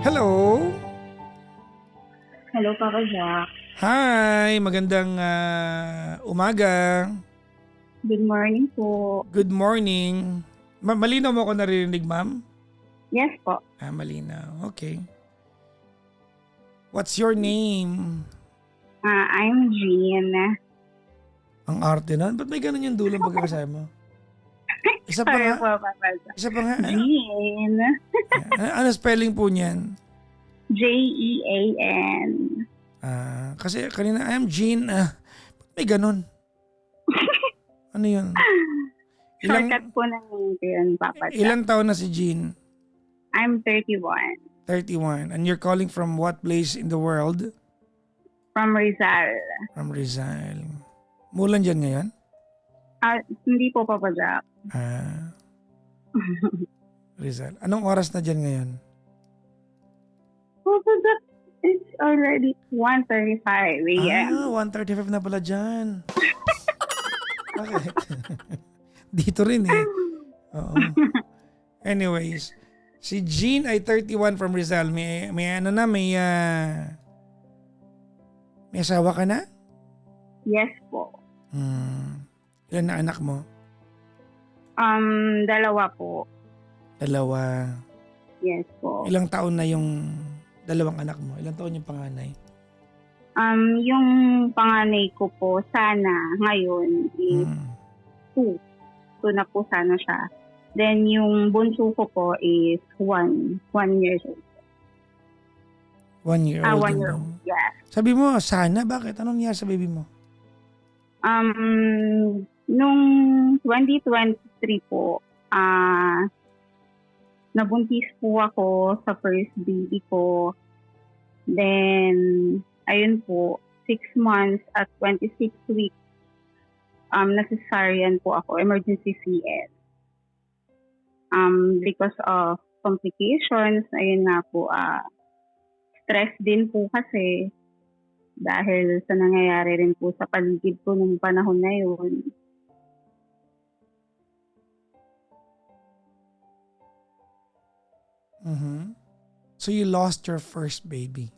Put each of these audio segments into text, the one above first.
Hello. Hello, Papa Jack. Hi, magandang umaga. Good morning po. Good morning. Malinaw mo ako naririnig, ma'am? Yes po. Malinaw. Okay. What's your name? I'm Jean. Ang arte nun. Ba't may ganun yung dulang pagkakasama mo? Isa pa Sorry nga. po, Papa Jack. Isa pa nga. Jean. Ano spelling po niyan? Jean. Kasi kanina, I'm Jean. Ba't may ganun? Ano yun? Shortcut po ng yun, Papa Jack. Ilang taon na si Jean? I'm 31. 31. And you're calling from what place in the world? From Rizal. From Rizal. Mulan dyan ngayon? Hindi po, Papa Jack. Rizal. Anong oras na dyan ngayon? Papa Jack, it's already 1:35 a.m. 1:35 na pala dyan. Bakit? Dito rin eh. Oo. Anyways, si Jean ay 31 from Rizal. May asawa ka na? Yes po. Ilan na anak mo? Dalawa po. Dalawa. Yes po. Ilang taon na yung dalawang anak mo? Ilang taon yung panganay? Yung panganay ko po, sana ngayon is 2. 2 na po sana siya. Then yung bunso ko po is 1 years old. 1 year old. 1 year old, yeah. Sabi mo, sana? Bakit? Anong nangyari sa baby mo? Nung 2023 po, nabuntis po ako sa first baby ko. Then, ayun po, 6 months at 26 weeks, na-cesarean po ako, emergency CS. Because of complications, ayun nga po, stress din po kasi dahil sa nangyayari rin po sa paligid ko nung panahon na yun. So you lost your first baby?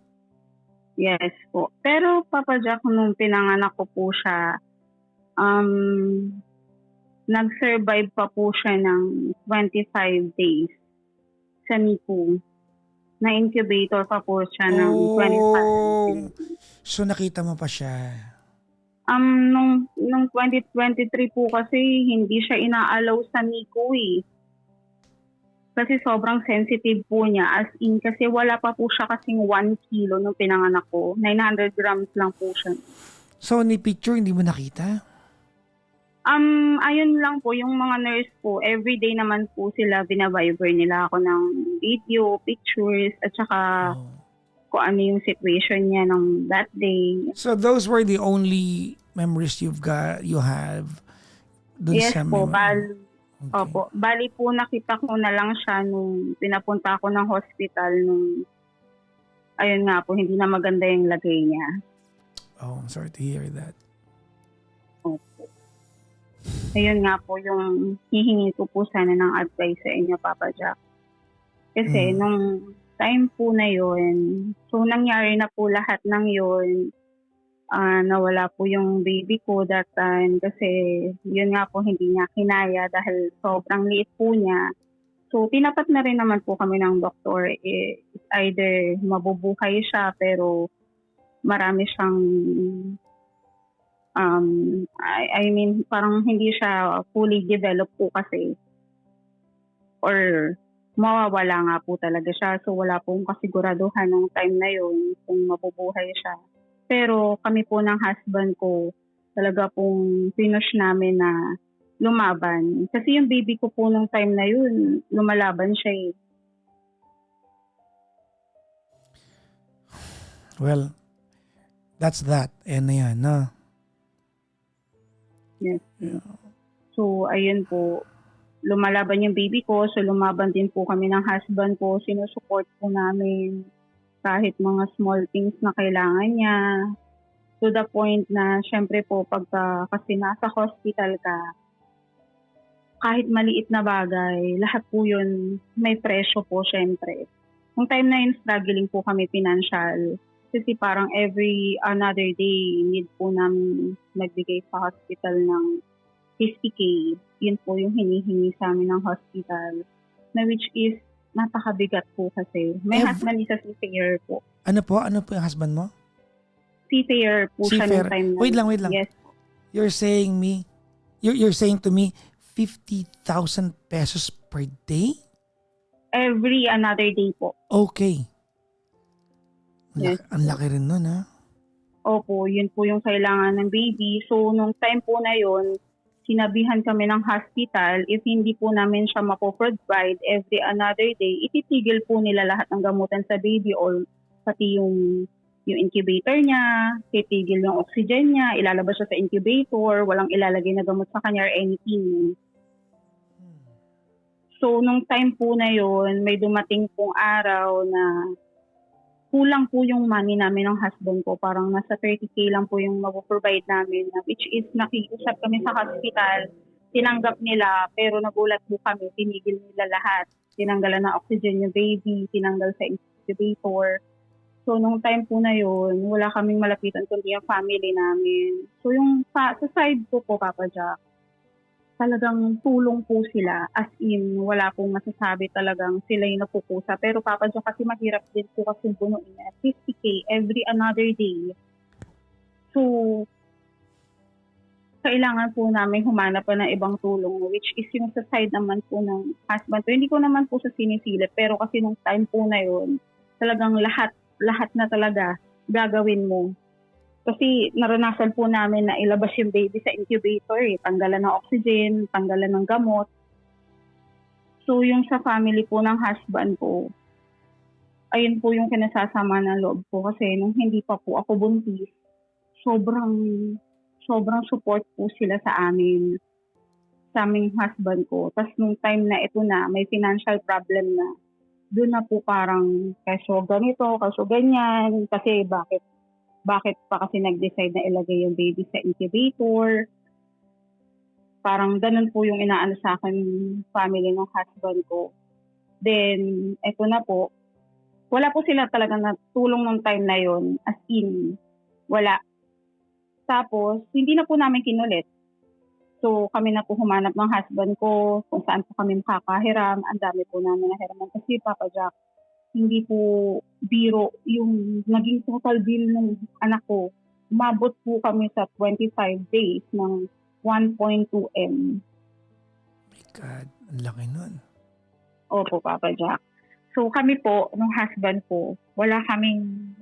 Yes po. Pero Papa Jack, nung pinanganak ko po siya, nag-survive pa po siya ng 25 days sa NICU. Na-incubator pa po siya ng 25 days. So nakita mo pa siya? Nung 2023 po kasi hindi siya inaalaw sa NICU eh. Kasi sobrang sensitive po niya. As in, kasi wala pa po siya kasing 1 kilo nung pinanganak ko. 900 grams lang po siya. So, ni picture, hindi mo nakita? Ayun lang po, yung mga nurse po, everyday naman po sila, binaviber nila ako ng video, pictures, at saka kung ano yung situation niya ng that day. So, those were the only memories you have? Yes po, bali. Okay. Opo. Bali po nakita ko na lang siya nung pinapunta ako ng hospital nung ayun nga po, hindi na maganda yung lagay niya. Oh, I'm sorry to hear that. Opo. Ayun nga po yung hihingi ko po sana ng advice sa inyo, Papa Jack. Kasi nung time po na yun, so nangyari na po lahat ng yun. Nawala po yung baby ko that time kasi yun nga po hindi niya kinaya dahil sobrang liit po niya. So tinapat na rin naman po kami ng doktor, either mabubuhay siya pero marami siyang I mean parang hindi siya fully developed po kasi or mawawala nga po talaga siya. So wala pong kasiguraduhan ng time na yun kung mabubuhay siya. Pero kami po ng husband ko, talaga pong pinush namin na lumaban. Kasi yung baby ko po nung time na yun, lumalaban siya eh. Well, that's that. And yan, no? Yes. Yeah. So, ayun po. Lumalaban yung baby ko. So, lumaban din po kami ng husband ko. Sinusupport po namin. Kahit mga small things na kailangan niya. To the point na, syempre po, pagka kasi nasa hospital ka, kahit maliit na bagay, lahat po yun may presyo po, syempre. Nung time na yun, struggling po kami financial. Kasi parang every another day, need po namin nagbigay sa hospital ng 50K. Yun po yung hinihingi sa amin ng hospital. Na which is, napakabigat po kasi. May husband isa seafarer po. Ano po? Ano po yung husband mo? Seafarer po siya nung Seafarer. time na Wait lang. Yes. You're saying to me 50,000 pesos per day? Every another day po. Okay. Yes. Ang laki rin nun, ha? Opo, yun po yung kailangan ng baby. So, nung time po na yun, sinabihan kami ng hospital, if hindi po namin siya mapoprovide every another day, ititigil po nila lahat ng gamutan sa baby or pati yung incubator niya, titigil yung oxygen niya, ilalabas siya sa incubator, walang ilalagay na gamot sa kanya or anything. So, nung time po na yun, may dumating pong araw na kulang po yung money namin ng husband ko. Parang nasa 30K lang po yung mapoprovide namin. Which is, nakiusap kami sa hospital. Tinanggap nila, pero nagulat po kami. Tinigil nila lahat. Tinanggalan ng oxygen yung baby, tinanggal sa incubator. So, nung time po na yun, wala kaming malapitan kundi yung family namin. So, yung sa side ko po, Papa Jack, talagang tulong po sila. As in, wala pong masasabi talagang sila yung napupusa. Pero Papa John, kasi mahirap din po kasi bunuin na 50K every another day. So, kailangan po namin humanap pa ng ibang tulong, which is yung sa side naman po ng husband. So, hindi ko naman po sa sinisilip, pero kasi nung time po na yun, talagang lahat na talaga gagawin mo. Kasi naranasan po namin na ilabas yung baby sa incubator, tanggalan ng oxygen, tanggalan ng gamot. So yung sa family po ng husband ko, ayun po yung kinasasama ng loob ko kasi nung hindi pa po ako buntis, sobrang support po sila sa amin, sa aming husband ko. Tapos nung time na ito na, may financial problem na, doon na po parang kaso ganito, kaso ganyan, kasi bakit pa kasi nag-decide na ilagay yung baby sa incubator. Parang ganun po yung inaano sa akin family ng husband ko. Then, eto na po. Wala po sila talagang natulong nung time na yon, as in, wala. Tapos, hindi na po namin kinulit. So, kami na po humanap ng husband ko kung saan po kami makakahiram. Ang dami po namin nahiraman. Kasi, Papa Jack, hindi po biro yung naging total bill ng anak ko. Umabot po kami sa 25 days ng 1.2M. My God, ang laki nun. Opo, Papa Jack. So kami po, nung husband ko, wala kaming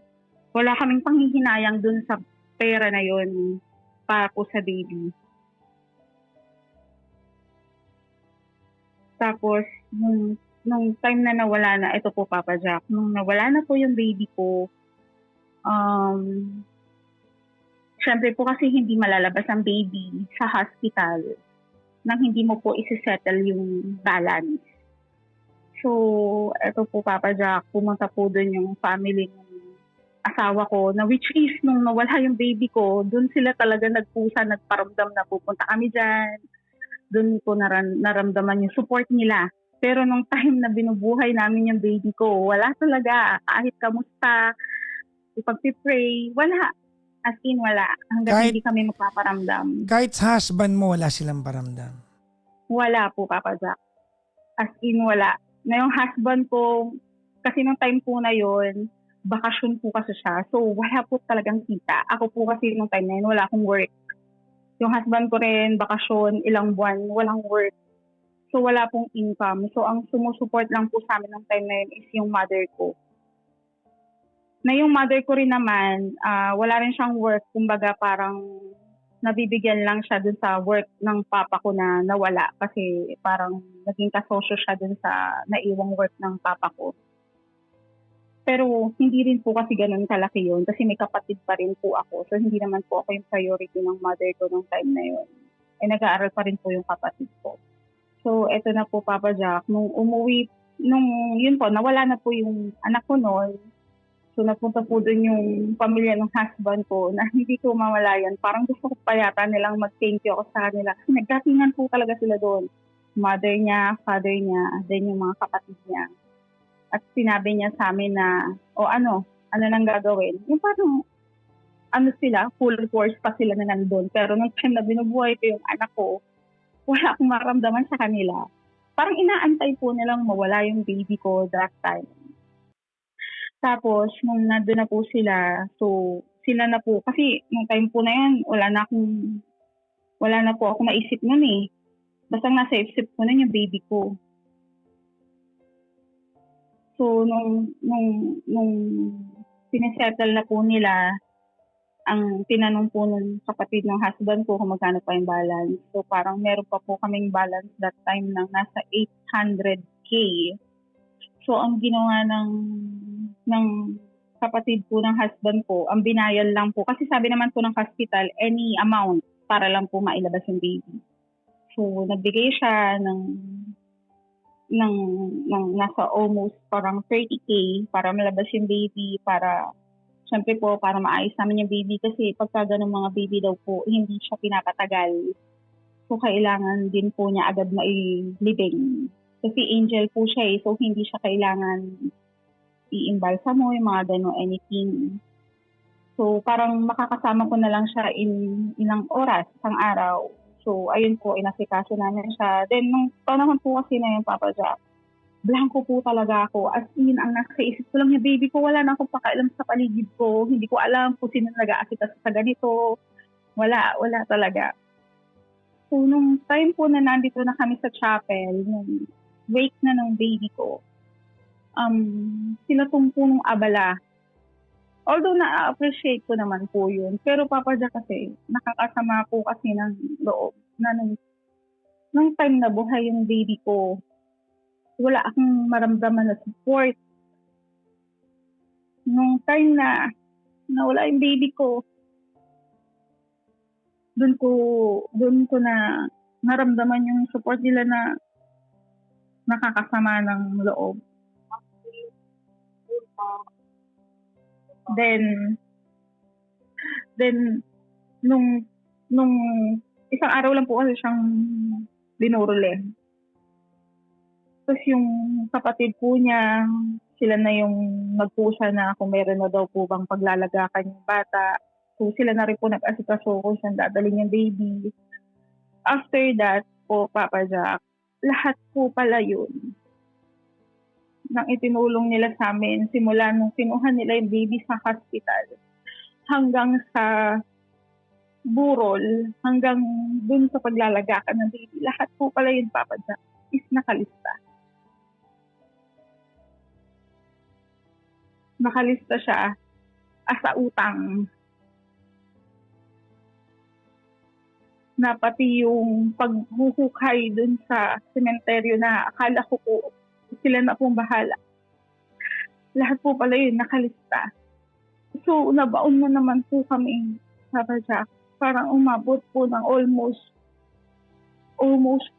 panghihinayang dun sa pera na yon para po sa baby. Tapos, nung time na nawala na, ito po Papa Jack, nung nawala na po yung baby ko, syempre po kasi hindi malalabas ang baby sa hospital nang hindi mo po isi-settle yung balance. So, ito po Papa Jack, pumunta po dun yung family ng asawa ko, na which is nung nawala yung baby ko, dun sila talaga nagparamdam na pupunta kami dyan. Dun ko naramdaman yung support nila. Pero nung time na binubuhay namin yung baby ko, wala talaga. Kahit kamusta, ipag-pray, wala. As in, wala. Hanggang hindi kami magpaparamdam. Kahit sa husband mo, wala silang paramdam? Wala po, Papa Jack. As in, wala. Na yung husband ko, kasi nung time po na yon, bakasyon po kasi siya. So, wala po talagang kita. Ako po kasi nung time na yun, wala akong work. Yung husband ko rin, bakasyon, ilang buwan, walang work. So, wala pong income. So, ang sumusuport lang po sa amin ng time na yun is yung mother ko. Na yung mother ko rin naman, wala rin siyang work. Kumbaga, parang nabibigyan lang siya dun sa work ng papa ko na nawala. Kasi parang naging kasosyo siya dun sa naiwang work ng papa ko. Pero hindi rin po kasi ganun kalaki yun. Kasi may kapatid pa rin po ako. So, hindi naman po ako yung priority ng mother ko nung time na yun. Nag-aaral pa rin po yung kapatid ko. So, eto na po, Papa Jack. Nung umuwi, yun po, nawala na po yung anak ko noon. So, napunta po dun yung pamilya ng husband ko na hindi ko mamalayan. Parang gusto ko pa yata nilang mag-thank you ako sa kanila. Kasi nagdatingan po talaga sila doon. Mother niya, father niya, then yung mga kapatid niya. at sinabi niya sa amin na, o ano nang gagawin. Yung parang, ano sila, full force pa sila na nandun. Pero nung time na binubuhay ko yung anak ko, wala akong maramdaman sa kanila. Parang inaantay po nilang mawala yung baby ko that time. Tapos, nung nandun na po sila, so, sila na po, kasi nung time po na yun, wala na po ako naisip nun eh. Basta nasa isip ko na yung baby ko. So, nung sinisettle na po nila, ang tinanong po ng kapatid ng husband ko kung magkano pa yung balance. So, parang meron pa po kaming balance that time ng nasa 800K. So, ang ginawa ng kapatid po ng husband ko, ang binayal lang po. Kasi sabi naman po ng hospital, any amount para lang po mailabas yung baby. So, nagbigay siya ng nasa almost parang 30K para malabas yung baby, para syempre po, para maayos namin yung baby kasi pagka ganun mga baby daw po, hindi siya pinapatagal. So, kailangan din po niya agad mailibing. Kasi angel po siya so hindi siya kailangan i-imbalsa mo, yung mga gano'n, anything. So, parang makakasama ko na lang siya in ilang oras, isang araw. So, ayun po, inasikaso namin siya. Then, nung panahon po kasi na yung Papa Jack, blanco po talaga ako. As in, ang nasa isip ko lang yung baby ko, wala na akong pakailam sa paligid ko. Hindi ko alam kung sino nag-aasitas sa ganito. Wala talaga. So, nung time po na nandito na kami sa chapel, nung wake na ng baby ko, sila pong punong abala. Although na-appreciate ko naman po yun. Pero Papa Jack kasi, nakakasama po kasi ng loob na nung time na buhay yung baby ko, wala akong maramdaman na support. Nung time na nawala yung baby ko, doon ko na naramdaman yung support nila na nakakasama ng loob. Then nung isang araw lang po kasi siyang binurule. Tapos yung kapatid po niya, sila na yung nagpusa na kung meron na daw po bang paglalagakan yung bata. So sila na rin po nag-asikaso kung saan dadalhin yung baby. After that po, Papa Jack, lahat po pala yun nang itinulong nila sa amin simula nung kinuha nila yung baby sa hospital hanggang sa burol, hanggang dun sa paglalagakan ng baby. Lahat po pala yun, Papa Jack, is nakalista. Nakalista siya as a utang. Na pati yung paghuhukay dun sa sementeryo na akala ko po sila na pong bahala. Lahat po pala yun nakalista. So, nabaon na naman po kami, Papa Jack. Parang umabot po ng almost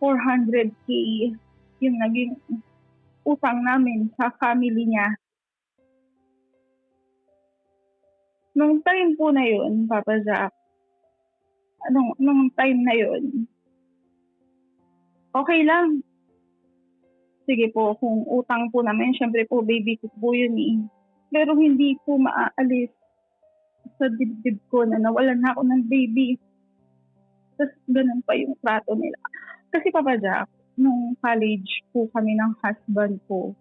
400K yung naging utang namin sa family niya. Nung time po na yun, Papa Jack, nung time na yun, okay lang. Sige po, kung utang po namin, syempre po, baby ko po yun eh. Pero hindi po maaalis sa dibdib ko na nawalan na ako ng baby. Tapos ganun pa yung trato nila. Kasi Papa Jack, nung college po kami ng husband ko,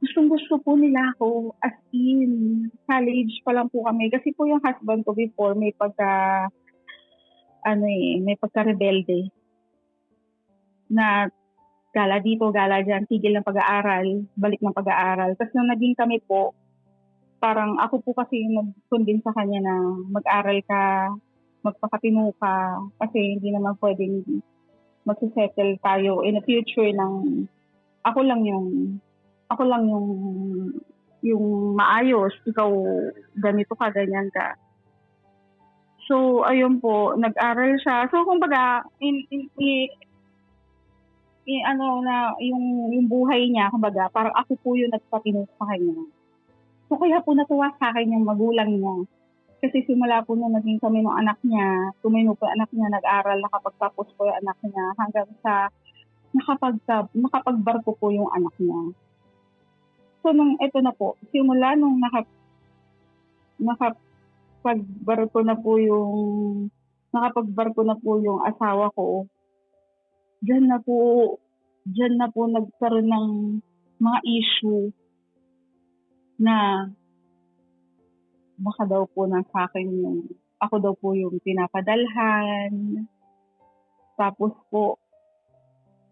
gustong-gusto po nila ako, as in, college pa lang po kami. Kasi po yung husband ko before, may pagka-rebelde. Na gala dito, gala dyan, tigil ng pag-aaral, balik ng pag-aaral. Tapos nung naging kami po, parang ako po kasi yung nag-convince sa kanya na mag-aral ka, magpakatino ka, kasi hindi naman pwedeng magsisettle tayo in the future ng ako lang yung maayos, ikaw ganito ka, ganyan ka. So, ayun po, nag-aral siya. So, kumbaga, yung buhay niya, kumbaga, parang ako po yung nagpatino sa kanya. So, kaya po natuwa sa akin yung magulang niya. Kasi simula po nung naging kami ng anak niya, tumino po anak niya, nag-aral, nakapagtapos po yung anak niya, hanggang sa nakapagbarko po yung anak niya. So, So, nung ito na po, simula nung nakapagbarko na po yung asawa ko, dyan na po nagkaroon ng mga issue na baka daw po nasa akin ako daw po yung pinapadalhan. Tapos po,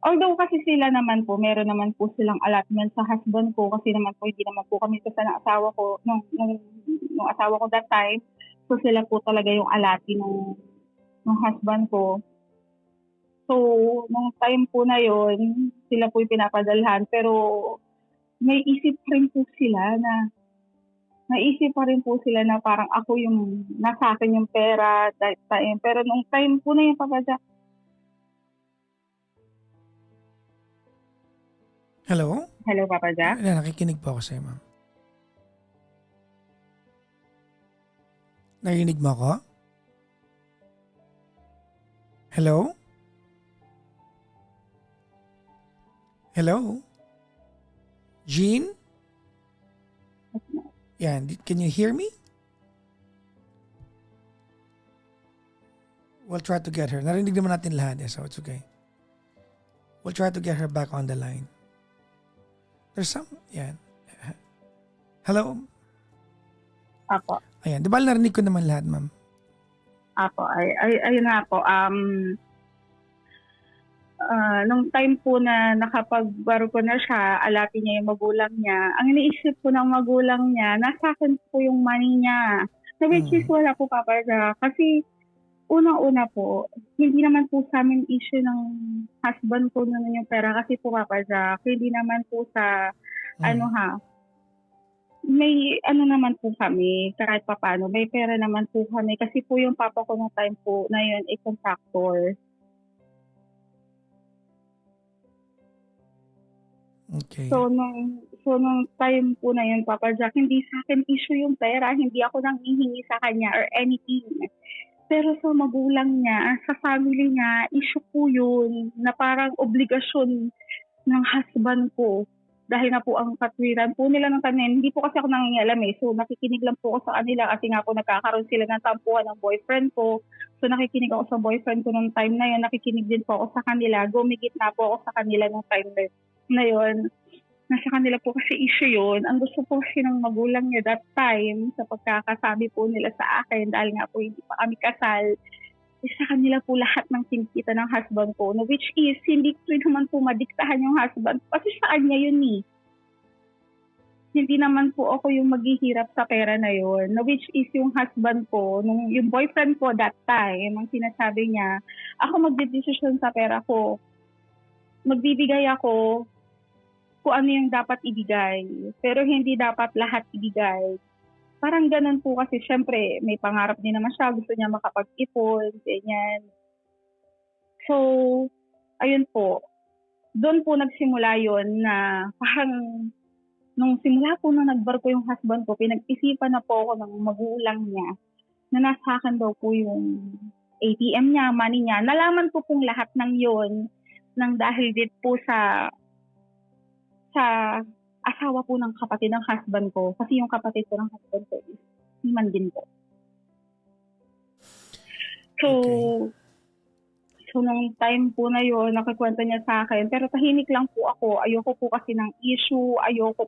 although kasi sila naman po, meron naman po silang allotment sa husband ko kasi naman po, hindi naman po kami kasal ng asawa ko, nung asawa ko that time. So sila po talaga yung alati ng husband ko. So, nung time po na yon, sila po yung pinapadalhan. Pero naisip pa rin po sila na parang ako yung nasa akin yung pera that time. Pero nung time po na yung Papa Jack. Hello? Hello, Papa Jack? Nakikinig po ako sa'yo, ma'am. Narinig mo ako? Hello? Hello? Jean? Yan, can you hear me? We'll try to get her. Narinig naman natin lahat so it's okay. We'll try to get her back on the line. There's some, yan. Hello? Apo. Ayan, di ba narinig ko naman lahat, ma'am? Apo, ayun nga po. Nung time po na nakapagbaro ko na siya, alapin niya yung magulang niya. Ang iniisip ko ng magulang niya, nasa akin po yung money niya. So which is wala po, Papa Jack. Kasi unang-una po, hindi naman po sa amin issue ng husband ko naman yung pera. Kasi po, Papa Jack, hindi naman po sa may naman po kami, kahit papaano, may pera naman po kami. Kasi po yung papa ko nung time po na yun ay contractor. Okay. So nung time po na yun, Papa Jack, hindi sa akin issue yung pera. Hindi ako nang hihingi sa kanya or anything. Pero sa magulang niya, sa family niya, issue po yun na parang obligasyon ng husband ko. Dahil na po ang katwiran po nila ng tanin, hindi po kasi ako nangingialam So nakikinig lang po ako sa kanila kasi nga po nagkakaroon sila ng tampuhan ng boyfriend ko. So nakikinig ako sa boyfriend ko nung time na yun, nakikinig din po ako sa kanila. Gumigit na po ako sa kanila nung time na yun. Nasa kanila po kasi issue yun. Ang gusto po kasi ng magulang niya that time, sa pagkakasabi po nila sa akin, dahil nga po hindi pa kami kasal, sa kanila po lahat ng kinikita ng husband ko, no, which is, hindi ko naman po madiktahan yung husband kasi sa kanya yun Hindi naman po ako yung maghihirap sa pera na yun, no, which is yung husband ko, yung boyfriend ko that time, ang sinasabi niya, ako magdedesisyon sa pera ko. Magbibigay ako kung ano yung dapat ibigay, pero hindi dapat lahat ibigay. Parang ganun po kasi syempre may pangarap din naman siya, gusto niya makapag-ipon, ganyan. So, ayun po. Doon po nagsimula yon na parang nung simula po nung nagbarko yung husband ko, pinag-isipan na po ako ng magulang niya na nasa akin daw po yung ATM niya, money niya. Nalaman ko pong lahat ng yon nang dahil din po sa asawa po ng kapatid ng husband ko. Kasi yung kapatid ko ng husband ko is himan din po. So, So, nung time po na yun, nakikwento niya sa akin. Pero tahimik lang po ako. Ayoko po kasi ng issue. Ayoko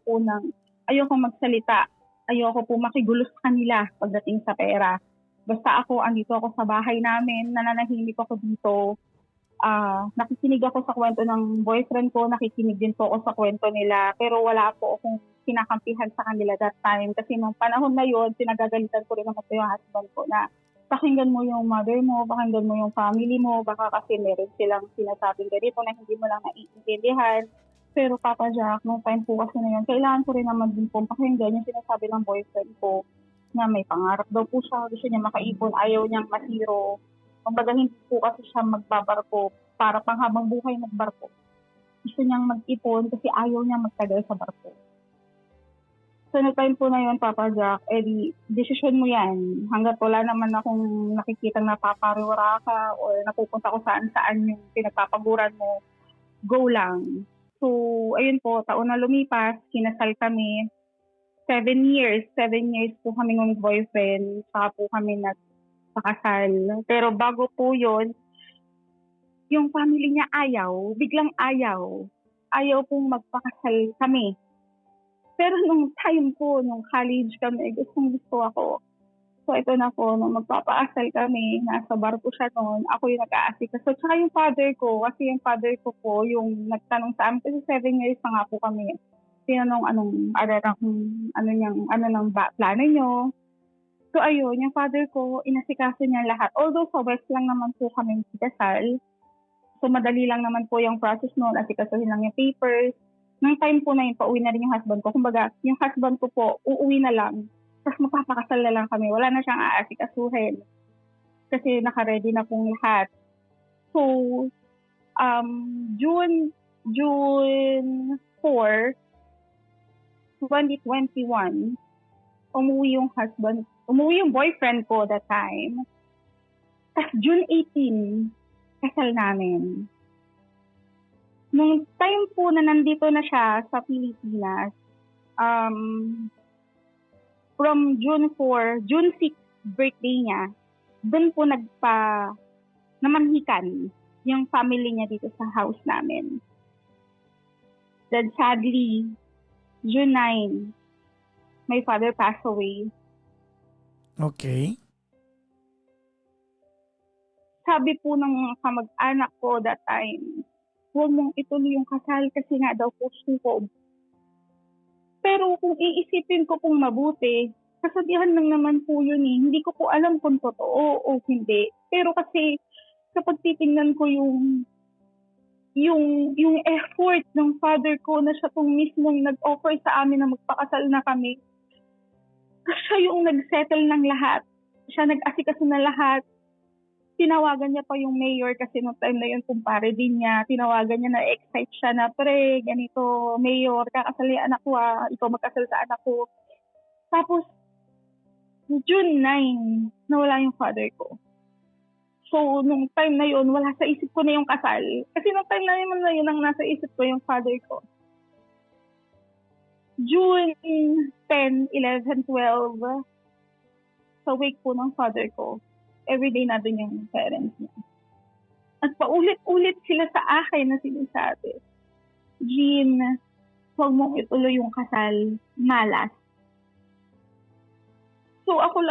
magsalita. Ayoko po makigulo sa kanila pagdating sa pera. Basta andito ako sa bahay namin. Nananahimik ako dito. Nakikinig ako sa kwento ng boyfriend ko, nakikinig din po ako sa kwento nila, pero wala po akong kinakampihan sa kanila that time kasi nung panahon na yon, pinagagalitan ko rin naman yung husband ko na pakinggan mo yung mother mo, pakinggan mo yung family mo, baka kasi meron silang sinasabing ganito na hindi mo lang naiintindihan. Pero Papa Jack, nung time po kasi na yun, kailangan ko rin naman din po pakinggan yung sinasabi ng boyfriend ko na may pangarap daw po siya, gusto niya makaipon, ayaw niyang masiro. Kumbaga hindi po kasi siya magbabarko para panghabang buhay magbarko. Gusto niyang mag-ipon kasi ayaw niya magtagal sa barko. So, no time po na yun, Papa Jack, decision mo yan. Hanggat wala naman akong nakikitang napapariwara ka or napupunta ko saan-saan yung pinagpapaguran mo, go lang. So, ayun po, taon na lumipas, kinasal kami. 7 years po kami ng boyfriend, saka po kami nagpakasal. Pero bago po yun, yung family niya biglang ayaw. Ayaw pong magpakasal kami. Pero nung time po, nung college kami, gustong gusto ako. So ito na po, nung magpapaasal kami, nasa barko siya noon, ako yung nag-aasikaso. Tsaka yung father ko, kasi yung father ko po, yung nagtanong sa amin, kasi 7 years na nga po kami. Tinanong plano nyo. So ayun, yung father ko, inasikaso niya lahat. Although sa West lang naman po kami kasal, so madali lang naman po yung process noon, asikasuhin lang yung papers. Nung time po na yun, pauwi na rin yung husband ko. Kumbaga, yung husband ko po, uuwi na lang. Tapos magpapakasal na lang kami. Wala na siyang aasikasuhin. Kasi naka-ready na pong lahat. So, June 4, 2021, umuwi yung boyfriend ko that time. Tapos June 18, kasal namin. Nung time po na nandito na siya sa Pilipinas, from June 4, June 6, birthday niya, doon po namanhikan yung family niya dito sa house namin. Then sadly, June 9, my father passed away. Okay. Sabi po ng kamag-anak ko that time, huwag mong ituloy yung kasal kasi nga daw po sukob. Pero kung iisipin ko pong mabuti, kasabihan lang naman po yun eh. Hindi ko po alam kung totoo o hindi. Pero kasi kapag titingnan ko yung effort ng father ko na siya pong mismong nag-offer sa amin na magpakasal na kami, siya yung nag-settle ng lahat. Siya nag-asikaso na lahat. Tinawagan niya pa yung mayor kasi noong time na yun, kumpare din niya. Tinawagan niya na excite siya na, pre, ganito, mayor, kakasal yung anak ko ikaw magkasal sa anak ko. Tapos, June 9, nawala yung father ko. So, nung time na yun, wala sa isip ko na yung kasal. Kasi nung time na yun ang nasa isip ko yung father ko. June 10, 11, 12, sa wake po ng father ko, everyday na dun yung parents niya. At paulit-ulit sila sa akin na sinasabi, Jean, huwag mong ituloy yung kasal, malas. So ako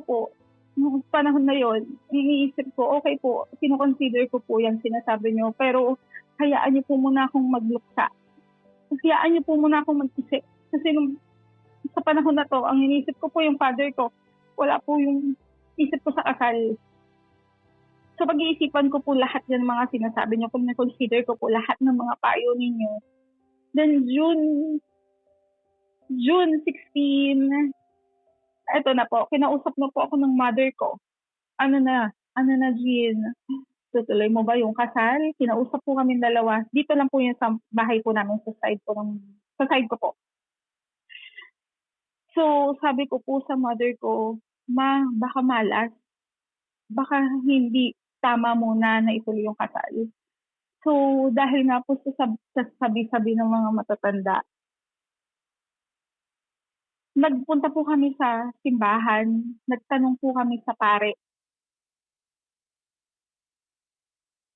po, nung panahon na yon, iniisip ko, okay po, kinoconsider ko po yung sinasabi niyo, pero hayaan niyo po muna akong magluksa. Hayaan niyo po muna akong mag-isip. Kasi sa panahon na to, ang iniisip ko po yung father ko, wala po yung isip ko sa kasal. So pag-iisipan ko po lahat ng mga sinasabi niyo, kung na-consider ko po lahat ng mga payo ninyo. Then June 16, eto na po, kinausap na po ako ng mother ko. Ano na Jean, tutuloy mo ba yung kasal? Kinausap po kami dalawa. Dito lang po yung sa bahay po namin sa side ko po. So sabi ko po sa mother ko, ma, baka malas. Baka hindi tama muna na ituloy yung kasal. So, dahil nga po sa sabi-sabi ng mga matatanda, nagpunta po kami sa simbahan, nagtanong po kami sa pare.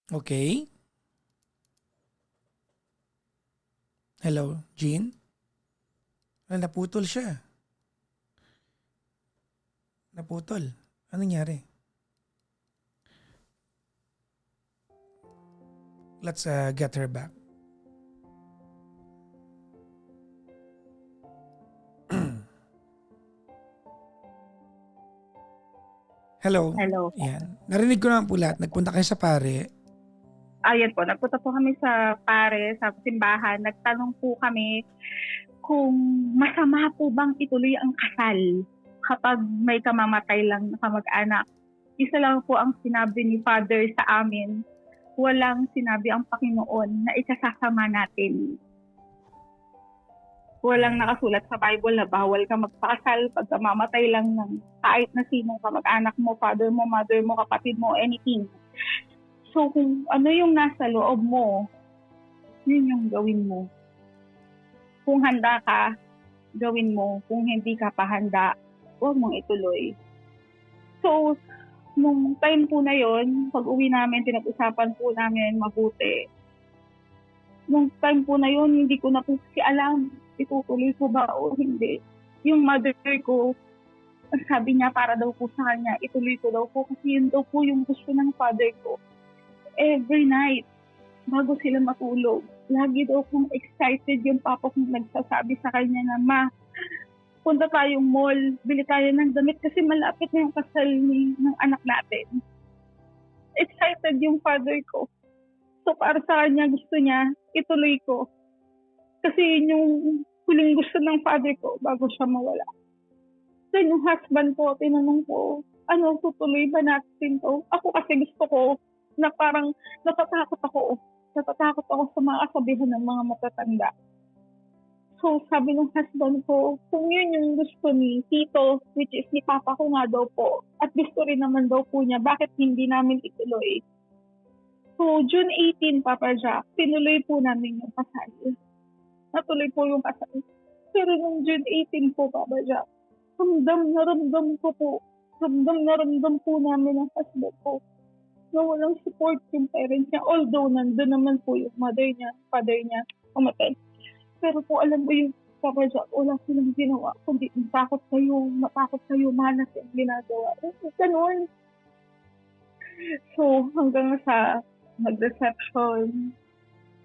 Okay. Hello, Jean? Naputol siya. Naputol. Anong nangyari? Let's get her back. Hello. Hello. Yan. Narinig ko naman po lahat. Nagpunta kayo sa pare. Ayan po, nagpunta po kami sa pare, sa simbahan. Nagtanong po kami kung masama po bang ituloy ang kasal kapag may kamamatay lang na kamag-anak. Isa lang po ang sinabi ni Father sa amin. Walang sinabi ang Panginoon na isasasama natin. Walang nakasulat sa Bible na bawal ka magpakasal pag mamatay lang ng kahit na sinong kamag-anak mo, father mo, mother mo, kapatid mo, anything. So kung ano yung nasa loob mo, yun yung gawin mo. Kung handa ka, gawin mo. Kung hindi ka pa handa, huwag mong ituloy. So, nung time po na yon, pag uwi namin, pinag-usapan po namin mabuti. Nung time po na yon, hindi ko na po kasi alam, itutuloy ko ba o hindi. Yung mother ko, ang sabi niya para daw po sa kanya, ituloy ko daw po kasi yun daw po yung gusto ng father ko. Every night, bago sila matulog, lagi daw pong excited yung papa kong nagsasabi sa kanya na, "Ma, punta tayong mall, bili tayo ng damit kasi malapit na yung kasal ng anak natin." Excited yung father ko. So para sa kanya, gusto niya, ituloy ko. Kasi yun yung huling gusto ng father ko bago siya mawala. So yung husband ko, tinanong ko, tutuloy ba natin to? Ako kasi gusto ko na parang natatakot ako. Natatakot ako sa mga kasabihan ng mga matatanda. So sabi ng husband ko, kung yun yung gusto ni Tito, which is ni Papa ko nga daw po, at gusto rin naman daw po niya, bakit hindi namin ituloy? So June 18, Papa Jack, tinuloy po namin yung kasal. Natuloy po yung kasal. Pero nung June 18 po, Papa Jack, ramdam na ramdam po namin ang husband ko na walang support yung parents niya. Although, nandun naman po yung mother niya, father niya, umatay. Pero po, alam mo yung Papa Jack, wala silang ginawa. Kundi matakot kayo, manas yung ginagawa. Ganun. So, hanggang sa nag-reception,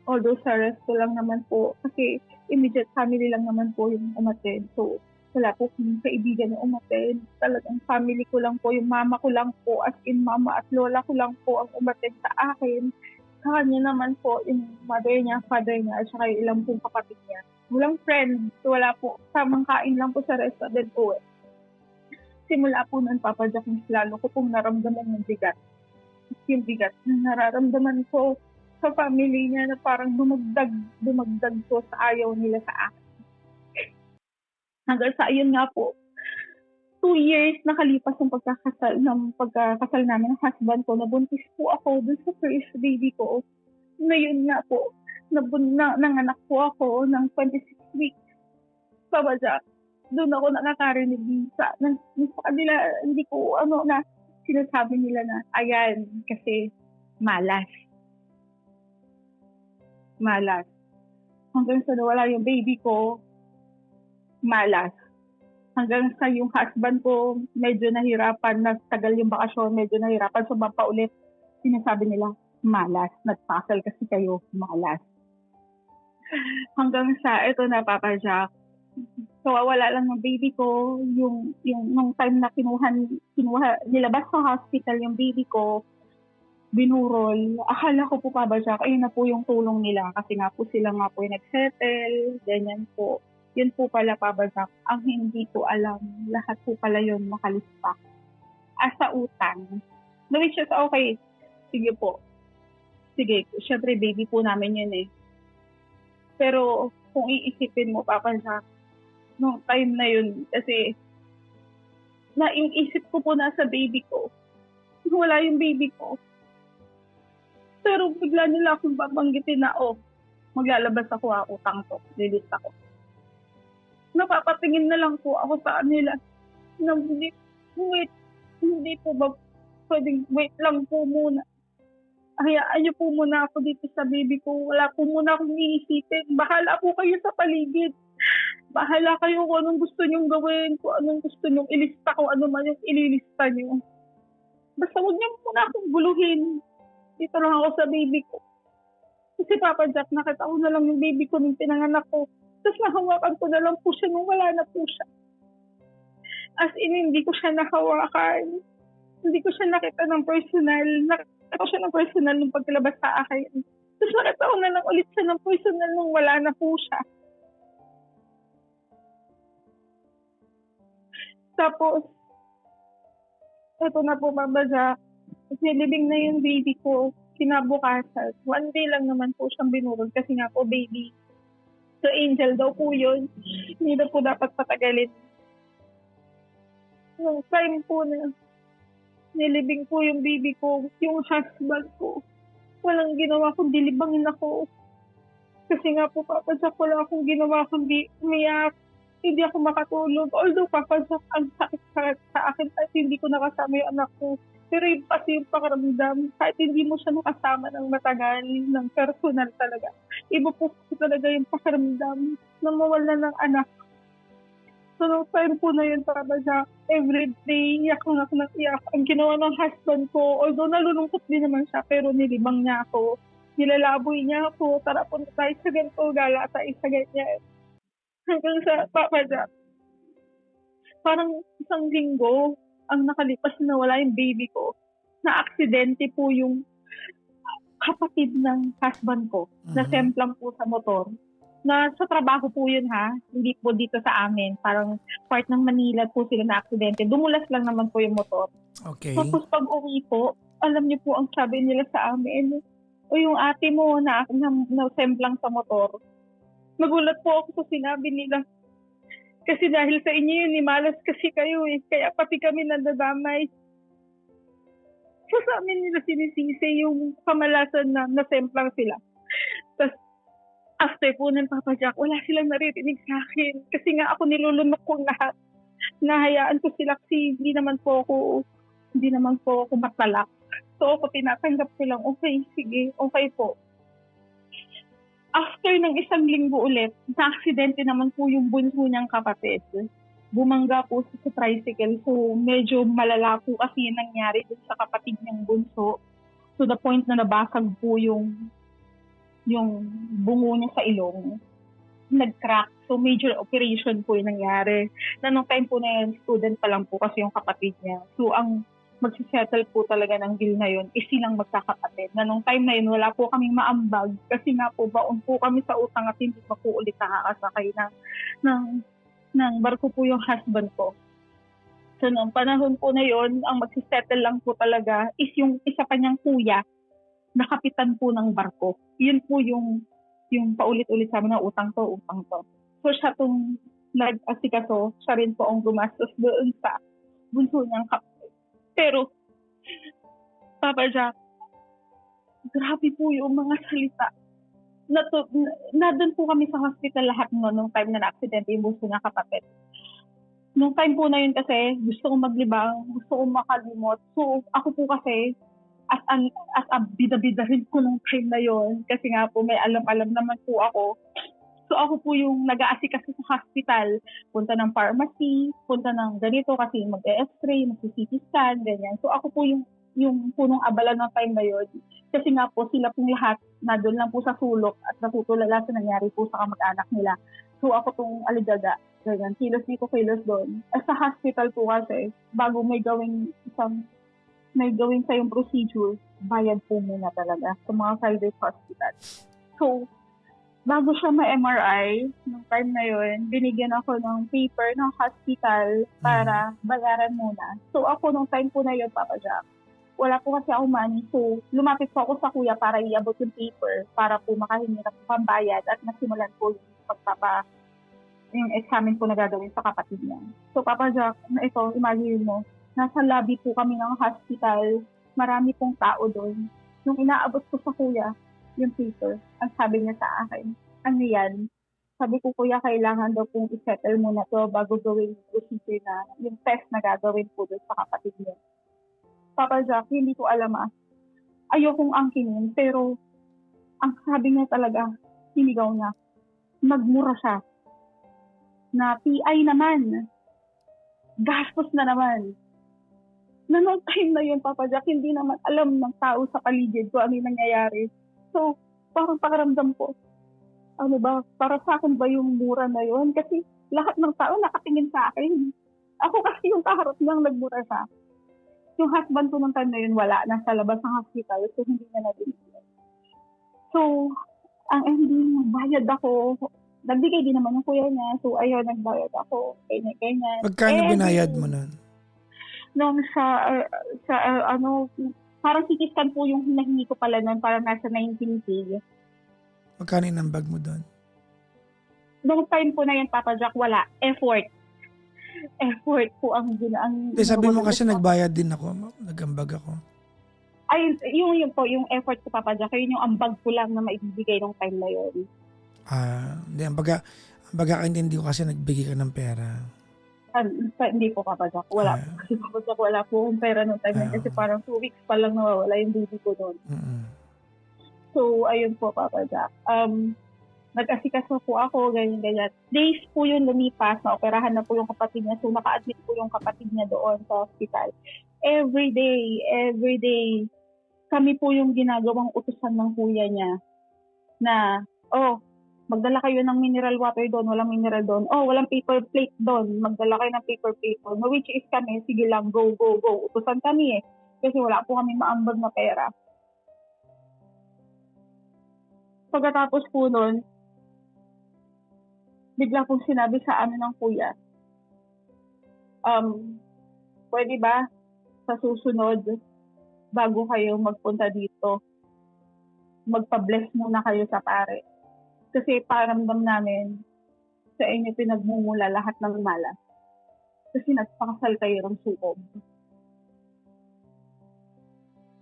although sa resto lang naman po, kasi immediate family lang naman po yung umattend. So, wala po kong kaibigan na umattend. Talagang family ko lang po, yung mama ko lang po, as in mama at lola ko lang po ang umattend sa akin. Sa kanya naman po, yung mother niya, father niya, at saka yung ilang pong kapatid niya. Walang friends, wala po. Samang kain lang po sa restaurant po. Simula po nun, Papa Jack, lalo ko pong naramdaman yung bigat. Yung bigat na nararamdaman ko sa family niya na parang dumagdag po sa ayaw nila sa akin. Hanggang sa ayun nga po, 2 years nakalipas ng pagkakasal namin ng husband ko, nabuntis po ako dun sa first baby ko. Ngayon nga po, nanganak po ako ng 26 weeks. Papa Jack, doon ako nakakarinig sa kanila, hindi ko na sinasabi nila na, ayan, kasi malas. Hanggang sa nawala yung baby ko, malas. Hanggang sa yung husband ko, medyo nahirapan, nagtagal yung bakasyon, medyo nahirapan, sumapa ulit. Sinasabi nila, malas. Nagpasal kasi kayo, malas. Hanggang sa, ito na, Papa Jack. So, wala lang ng baby ko. Yung nung time na nilabas sa hospital yung baby ko, binurol. Akala ko po, Papa Jack, ayun na po yung tulong nila. Kasi nga po sila nga po yung nag-settle, ganyan po. Yun po pala, Papa Jack, ang hindi ko alam. Lahat po pala yun nakalista. Sa utang. No, which is okay. Sige po. Sige, syempre baby po namin yun eh. Pero kung iisipin mo, Papa Jack, nung time na yun, kasi yung isip ko po nasa baby ko. Wala yung baby ko. Pero bigla nila akong babanggitin na, maglalabas ako utang to. Lilit ako. Napapatingin na lang po ako sa kanila. Hindi po ba pwedeng wait lang po muna. Hayaan niyo po muna ako dito sa baby ko. Wala po muna akong iisipin. Bahala po kayo sa paligid. Bahala kayo kung anong gusto niyong gawin, kung anong gusto niyong ilista, kung ano man yung ililista niyo. Basta huwag niyo muna akong guluhin. Dito lang ako sa baby ko. Kasi Papa Jack, nakita ko na lang yung baby ko nung pinanganak ko. Tapos nahawakan ko na lang po siya nung wala na po siya. As in, hindi ko siya nahawakan. Hindi ko siya nakita ng personal. Nakita ko siya ng personal nung pagkalabas sa akin. Tapos nakita ko na lang ulit siya ng personal nung wala na po siya. Tapos, ito na po, Papa Jack. Nilibing na yung baby ko. Kinabukasan. 1 day lang naman po siyang binurol kasi nga po baby. So, angel daw po yun. Hindi na po dapat patagalin. Nung time po na nilibing po yung baby ko, yung husband ko, walang ginawa kundi libangin ako. Kasi nga po, Papa Jack, wala akong ginawa kundi umiyak. Hindi ako makatulog. Although, Papa Jack, ang sakit sa akin at hindi ko nakasama yung anak ko. Pero yung kasi yung pakiramdam, kahit hindi mo siya nakasama ng matagal, ng personal talaga. Iba po kasi talaga yung pakiramdam na mawala ng anak. So, nung time po na yun, Papa Jack, everyday, iyak lang ako ng iyak. Ang ginawa ng husband ko, although nalulungkot din naman siya, pero nilibang niya ako. Nilalaboy niya ako, tara punta tayo sa ganito, gala tayo sa ganyan. Hanggang sa Papa Jack, parang isang linggo ang nakalipas na wala yung baby ko. Na-aksidente po yung kapatid ng husband ko, na semplang po sa motor. Na sa trabaho po yun ha, hindi po dito sa amin. Parang part ng Manila po sila na aksidente. Dumulas lang naman po yung motor. Okay. Tapos pag uwi po, alam niyo po ang sabi nila sa amin, o yung ate mo na semplang sa motor. Nagulat po ako sa sinabi nila. Kasi dahil sa inyo yun, malas kasi kayo eh. Kaya pati kami nadadamay. So sa amin nila sinisisi yung kamalasan na nasemplang sila. Tapos after po ng Papa Jack, wala silang naririnig sa akin. Kasi nga ako nilulunok kong lahat. Nahayaan ko sila kasi hindi naman po ako matalak. So ako tinatanggap ko lang, okay, sige, okay po. After ng isang linggo ulit, na-aksidente naman po yung bunso niyang kapatid. Bumangga po sa tricycle. So medyo malala po kasi yung nangyari dun sa kapatid niyang bunso. To the point na nabasag po yung bungo niya sa ilong. Nag-crack. So major operation po yung nangyari. Na nung time po na yun, student pa lang po kasi yung kapatid niya. So ang magsisettle po talaga ng bill na yun is silang magkakapatid. Na nung time na yun, wala po kaming maambag kasi nga po baon po kami sa utang at hindi pa po ulit nakakasakay ng barko po yung husband ko. So nung panahon po na yun, ang magsisettle lang po talaga is yung isa pa niyang kuya na kapitan po ng barko. Yun po yung paulit-ulit sa amin na utang to. So siya itong nag-asikaso, siya rin po ang gumastos doon sa bunso niyang kapatid. Pero, Papa Jack, grabe po yung mga salita. Doon po kami sa hospital lahat nung time na na-accident yung bunso niya kapatid. Nung time po na yun kasi, gusto kong maglibang, gusto kong makalimot. So, ako po kasi, as a bida-bida rin ko nung time na yun. Kasi nga po, may alam-alam naman po ako. So, ako po yung nag-aasikaso sa hospital. Punta ng pharmacy, punta ng ganito kasi mag-e-x-ray, mag-CT scan, ganyan. So, ako po yung punong abala ng time na yun. Kasi nga po, sila pong lahat na doon lang po sa sulok at natutulala sa nangyari po sa kamag-anak nila. So, ako pong aligaga. Ganyan. Kilos dito, kilos doon. As sa hospital po kasi, bago may gawing sa yung procedure, bayad po muna talaga sa mga private hospital. So, bago siya ma-MRI, nung time na yun, binigyan ako ng paper ng hospital para bayaran muna. So ako nung time po na yun, Papa Jack, wala po kasi ako money. So lumapit po ako sa kuya para iabot yung paper para po makahingi na po pambayad at nasimulan po yung examen po na gagawin sa kapatid niya. So Papa Jack, na ito, imagine mo, nasa lobby po kami ng hospital, marami pong tao doon. Nung inaabot ko sa kuya, yung paper, ang sabi niya sa akin, ano yan? Sabi ko, kuya, kailangan daw pong isettle muna to bago gawin yung procedure na, yung test na gagawin po doon sa kapatid niya. Papa Jack, hindi ko alam ayokong angkinin, pero ang sabi niya talaga, sinigaw niya, nagmura siya. Na PI naman, gastos na naman. Na nung time na yun, Papa Jack, hindi naman alam ng tao sa paligid ko ano yung nangyayari. So, parang pakiramdam ko, ano ba, para sa akin ba yung mura na yun? Kasi lahat ng tao nakatingin sa akin. Ako kasi yung kaharap niyang nagmura siya. Yung husband ko ng time na yun, wala. Nasa labas ng hospital, so hindi niya nabinigyan. So, ang ending, nagbayad ako. Nagbigay din naman yung kuya niya. So, ayun, nagbayad ako. Ganyan. Magkano binayad mo nun? Nung parang CT scan po yung hinahingi ko pala nun, parang nasa 19K. Magkano inambag mo doon? Noong time po na yan, Papa Jack, wala. Effort po ang sabi mo kasi nagbayad din ako, nagambag ako. Ay, yung effort ko, Papa Jack, yun yung ambag ko lang na maibibigay nung time na yun. Hindi, ang pagkakaintindi ko kasi nagbigay ka ng pera. Hindi po, Papa Jack. Wala po. Ah, Kasi Papa Jack, wala po akong pera noong time na yun. Kasi oo. parang 2 weeks pa lang nawawala yung baby ko noon. Mm. So, ayun po, Papa Jack. Nag-asikaso po ako, ganyan-ganyan. Days po yun lumipas, naoperahan na po yung kapatid niya. So, naka-admit po yung kapatid niya doon sa hospital. Every day, kami po yung ginagawang utusan ng kuya niya na, magdala kayo ng mineral water doon, walang mineral doon. Walang paper plate doon, magdala kayo ng paper plate doon. No, which is kami, sige lang, go. Utusan kami eh. Kasi wala po kami maambag na pera. Pagkatapos po nun, bigla pong sinabi sa amin ng kuya, pwede ba sa susunod, bago kayo magpunta dito, magpa-bless muna kayo sa pare. Kasi paramdam namin, sa inyo pinagmumula lahat ng malas. Kasi nagpakasal kayo ng sukob.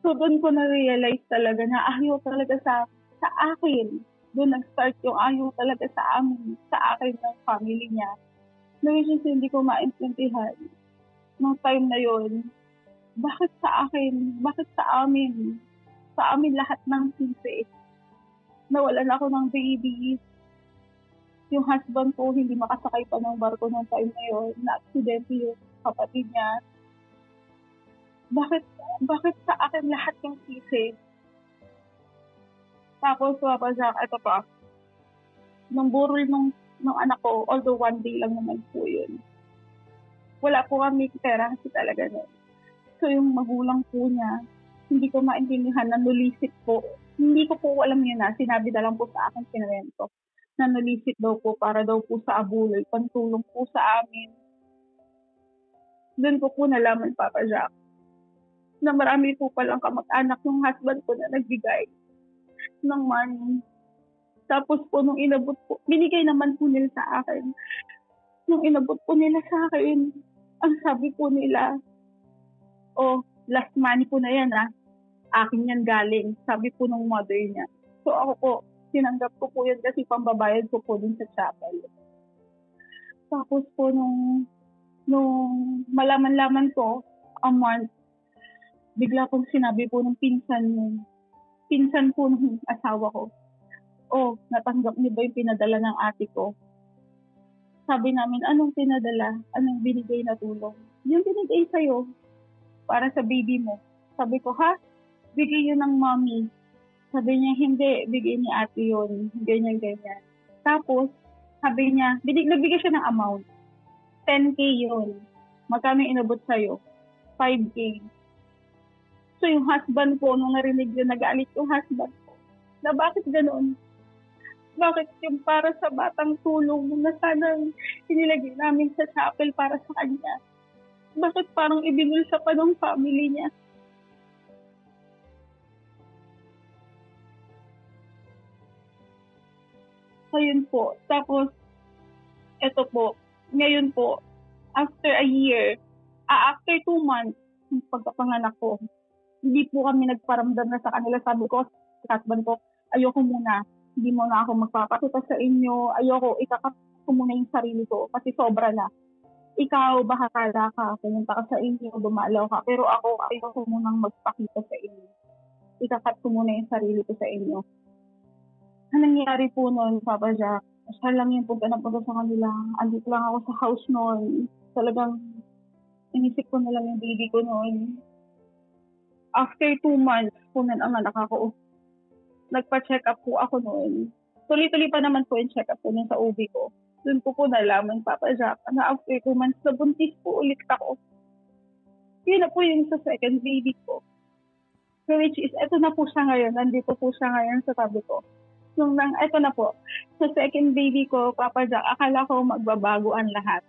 So doon ko na-realize talaga na ayaw talaga sa akin. Doon nag-start yung ayaw talaga sa akin ng family niya. Na which is hindi ko maintindihan. Nung time na yon, bakit sa akin? Bakit sa amin? Sa amin lahat ng sisi. Nawalan ako ng baby. Yung husband ko hindi makasakay pa ng barko ng time na yon. Na-aksidente yung kapatid niya. Bakit sa akin lahat yung sisi? Tapos, Papa Jack, ito pa. Nung burol nung anak ko, although 1 day lang naman po yun, wala po kami pera kasi talaga nun. So, yung magulang po niya, hindi ko maintindihan, nanulisit po. Hindi ko po alam yun na, sinabi na lang po sa akin kinarento. Nanulisit daw po para daw po sa abuloy, pantulong po sa amin. Doon ko po nalaman, Papa Jack, na marami po palang kamag-anak ng husband ko na nagbigay ng money. Tapos po, nung inabot po, binigay naman po nila sa akin. Nung inabot po nila sa akin, ang sabi po nila, last money po na yan akin yan galing. Sabi po nung mother niya. So ako po, tinanggap ko po yan kasi pambabayad ko po din sa chapel. Tapos po nung malaman-laman ko, a month, bigla pong sinabi po ng pinsan po ng asawa ko, natanggap niyo ba yung pinadala ng ate ko? Sabi namin, anong pinadala? Anong binigay na tulong? Yung binigay sa'yo, para sa baby mo. Sabi ko, bigay yun ng mommy. Sabi niya, hindi, bigay ni ate yun. Ganyan. Tapos, sabi niya, nagbigay siya ng amount. 10K yun. Magkano inabot sa'yo? 5K. So, yung husband ko, nung narinig yun, nag-aalit yung husband ko. Na bakit ganoon? Bakit yung para sa batang tulong na sanang inilagay namin sa chapel para sa kanya? Bakit parang ibinulsa pa ng family niya? Ayun po. Tapos, eto po, ngayon po, after a year, after 2 months, ng pagkapanganak ko, hindi po kami nagparamdam na sa kanila. Sabi ko sa husband ko, ayoko muna. Hindi mo na ako magpapakita sa inyo. Ayoko, ikakat ko muna yung sarili ko kasi sobra na. Ikaw, bahala ka. Pumunta ka sa inyo, dumalaw ka. Pero ako, ayoko munang magpakita sa inyo. Ikakat ko muna yung sarili ko sa inyo. Ang nangyari po noon, Papa Jack, siya lang yung punta sa kanila. Andito lang ako sa house noon. Talagang inisip ko na lang yung baby ko noon. After 2 months po ang anak ako, nagpa-check up po ako noon. Tuloy-tuloy pa naman po yung check up po sa OB ko. Doon po nalaman, Papa Jack, na after 2 months, nabuntis po ulit ako. Yun na po yung sa second baby ko. So which is, eto na po siya ngayon. Nandito po siya ngayon sa tabi ko. Eto na po. Sa second baby ko, Papa Jack, akala ko magbabago ang lahat.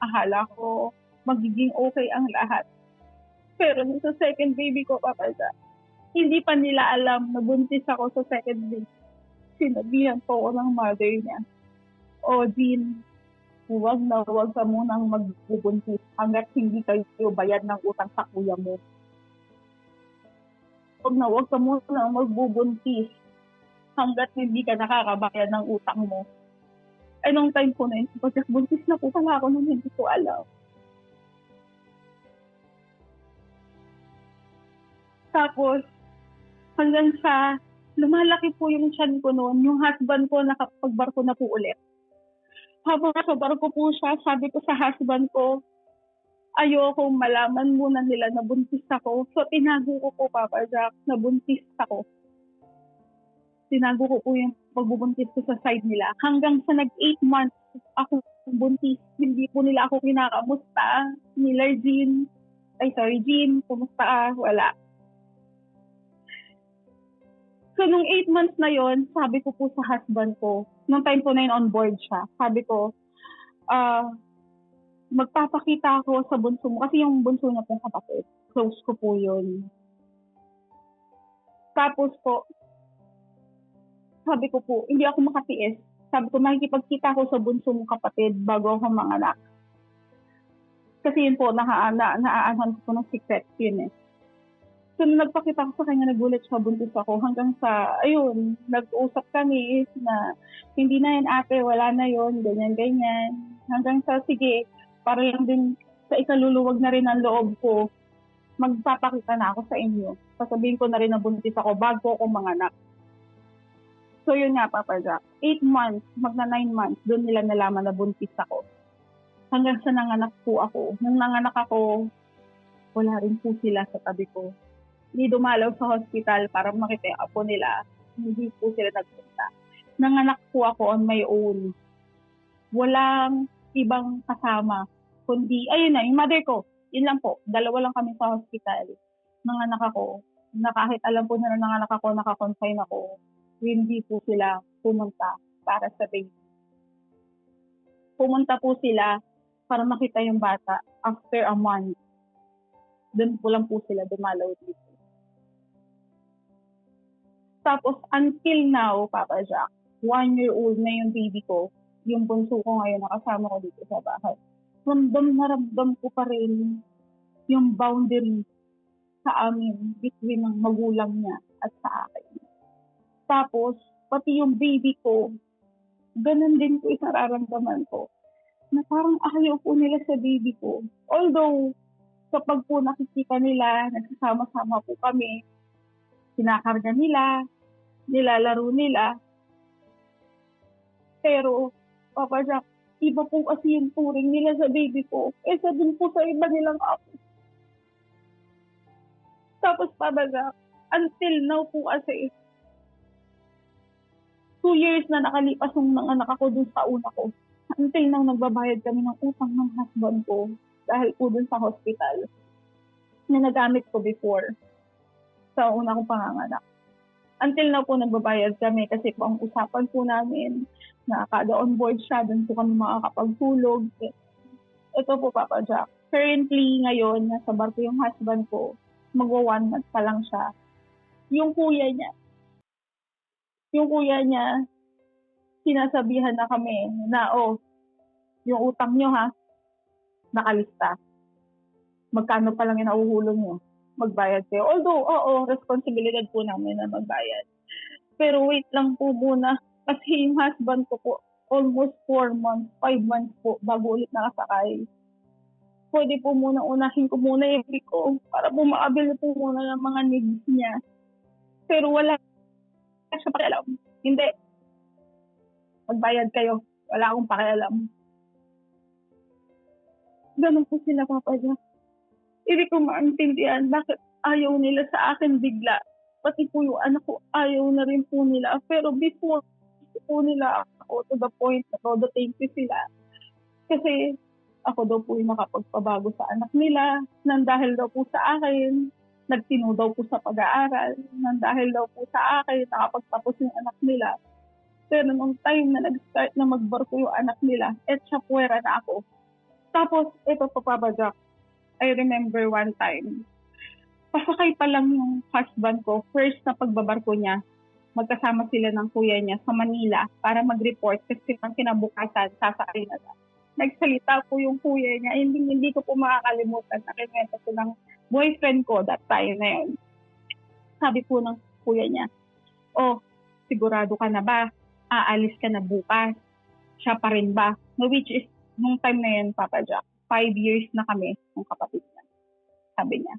Akala ko magiging okay ang lahat. Pero sa second baby ko, Papa Jack, hindi pa nila alam na buntis ako sa second baby. Sinabihan po ako ng mother niya, Jean, huwag ka munang magbubuntis hanggat hindi kayo bayad ng utang sa kuya mo. Huwag ka munang magbubuntis hanggat hindi ka nakakabayad ng utang mo. Ay, nung time ko na yun, pagkas buntis na po pala ako nung hindi ko alam. Tapos, hanggang sa lumalaki po yung tiyan ko noon, yung husband ko nakapagbarko na po ulit. Habang sa barko po siya, sabi ko sa husband ko, ayoko malaman muna nila na buntis ako. So, tinago ko po, Papa Jack, na buntis ako. Tinago ko po yung pagbubuntis ko sa side nila. Hanggang sa nag-8 months ako buntis, hindi po nila ako kinakamusta. Nila Jean, kumusta ka? Wala. So, nung 8 months na yon, sabi ko po sa husband ko, nung time po na yun on board siya, sabi ko, magpapakita ako sa bunso mo. Kasi yung bunso niya pong kapatid, close ko po yun. Tapos po, sabi ko po, hindi ako makatiis. Sabi ko, makikipagkita ako sa bunso mong kapatid bago ako manganak. Kasi yun po, naaanan ko po ng secret yun eh. So, nung nagpakita ko sa kanya, nagulat siya, buntis ako. Hanggang sa, ayun, nag-usap kami na hindi na yan ate, wala na yun, ganyan-ganyan. Hanggang sa, sige, para lang din sa ikaluluwag na rin ang loob ko, magpapakita na ako sa inyo. Sasabihin ko na rin na buntis ako bago ako manganak. So, yun nga, Papa Jack. 8 months, magna 9 months, doon nila nalaman na buntis ako. Hanggang sa nanganak po ako. Nung nanganak ako, wala rin po sila sa tabi ko. Hindi dumalaw sa hospital para makita yung apo nila. Hindi po sila nagpunta. Nanganak po ako on my own. Walang ibang kasama. Kundi, ayun na, yung mother ko. Yun lang po. 2 lang kami sa hospital. Nanganak ako. Na kahit alam po na nanganak ako, nakakonfine ako, hindi po sila pumunta para sa baby. Pumunta po sila para makita yung bata after a month. Doon po lang po sila dumalaw dito. Tapos, until now, Papa Jack, 1-year-old na yung baby ko, yung bunso ko ngayon, nakasama ko dito sa bahay. Ramdam na ramdam ko pa rin yung boundary sa amin between ng magulang niya at sa akin. Tapos, pati yung baby ko, ganun din po isang nararamdaman ko, na parang ayaw po nila sa baby ko. Although, kapag po nakikita nila, nagsasama-sama po kami, sinakarga nila, nilalaro nila. Pero, Papa Jack, iba po kasi yung turing nila sa baby ko. Kaysa dun po sa iba nilang apo. Tapos, Papa Jack, until now po kasi, 2 years na nakalipas nung nanganak ako dun sa una ko. Until now, nagbabayad kami ng utang ng husband ko dahil po dun sa hospital na nagamit ko before sa una kong panganganak. Until now po nagbabayad kami kasi po ang usapan po namin na kada on board siya, doon po kami makakapagtulog. Ito po, Papa Jack. Currently, ngayon, nasa barko yung husband ko, magwa 1 month pa lang siya. Yung kuya niya, sinasabihan na kami na, yung utang nyo ha, nakalista. Magkano pa lang yung nauhulong nyo? Magbayad kayo. Although, responsibilidad po namin na magbayad. Pero wait lang po muna. Kasi yung husband ko po, almost 4 months, 5 months po, bago ulit nakasakay. Pwede po muna, unahin ko muna yung bill ko para po makabili po muna ng mga needs niya. Pero wala siya pakialam. Hindi. Magbayad kayo. Wala akong pakialam. Ganun po sila, Papa Jack. Hindi ko maintindihan bakit ayaw nila sa akin bigla. Pati po yung anak ko, ayaw na rin po nila. Pero before po nila ako to the point na todo thank you sila. Kasi ako daw po yung nakapagpabago sa anak nila. Nang dahil daw po sa akin, nagtino daw po sa pag-aaral. Nang dahil daw po sa akin, nakapagtapos yung anak nila. Pero nung time na nag-start na magbarko yung anak nila, siya puwera na ako. Tapos, ito po, Papa Jack. I remember one time, pasakay pa lang yung husband ko, first na pagbabarko niya, magkasama sila ng kuya niya sa Manila para mag-report kasi ang kinabukasan, sasakay na siya. Nagsalita po yung kuya niya, hindi ko po makakalimutan, nakikwento ko ng boyfriend ko that time na yun. Sabi po ng kuya niya, sigurado ka na ba? Aalis ka na bukas? Siya pa rin ba? No, which is, nung time na yun, Papa Jack, 5 years na kami ng kapatid niya. Sabi niya,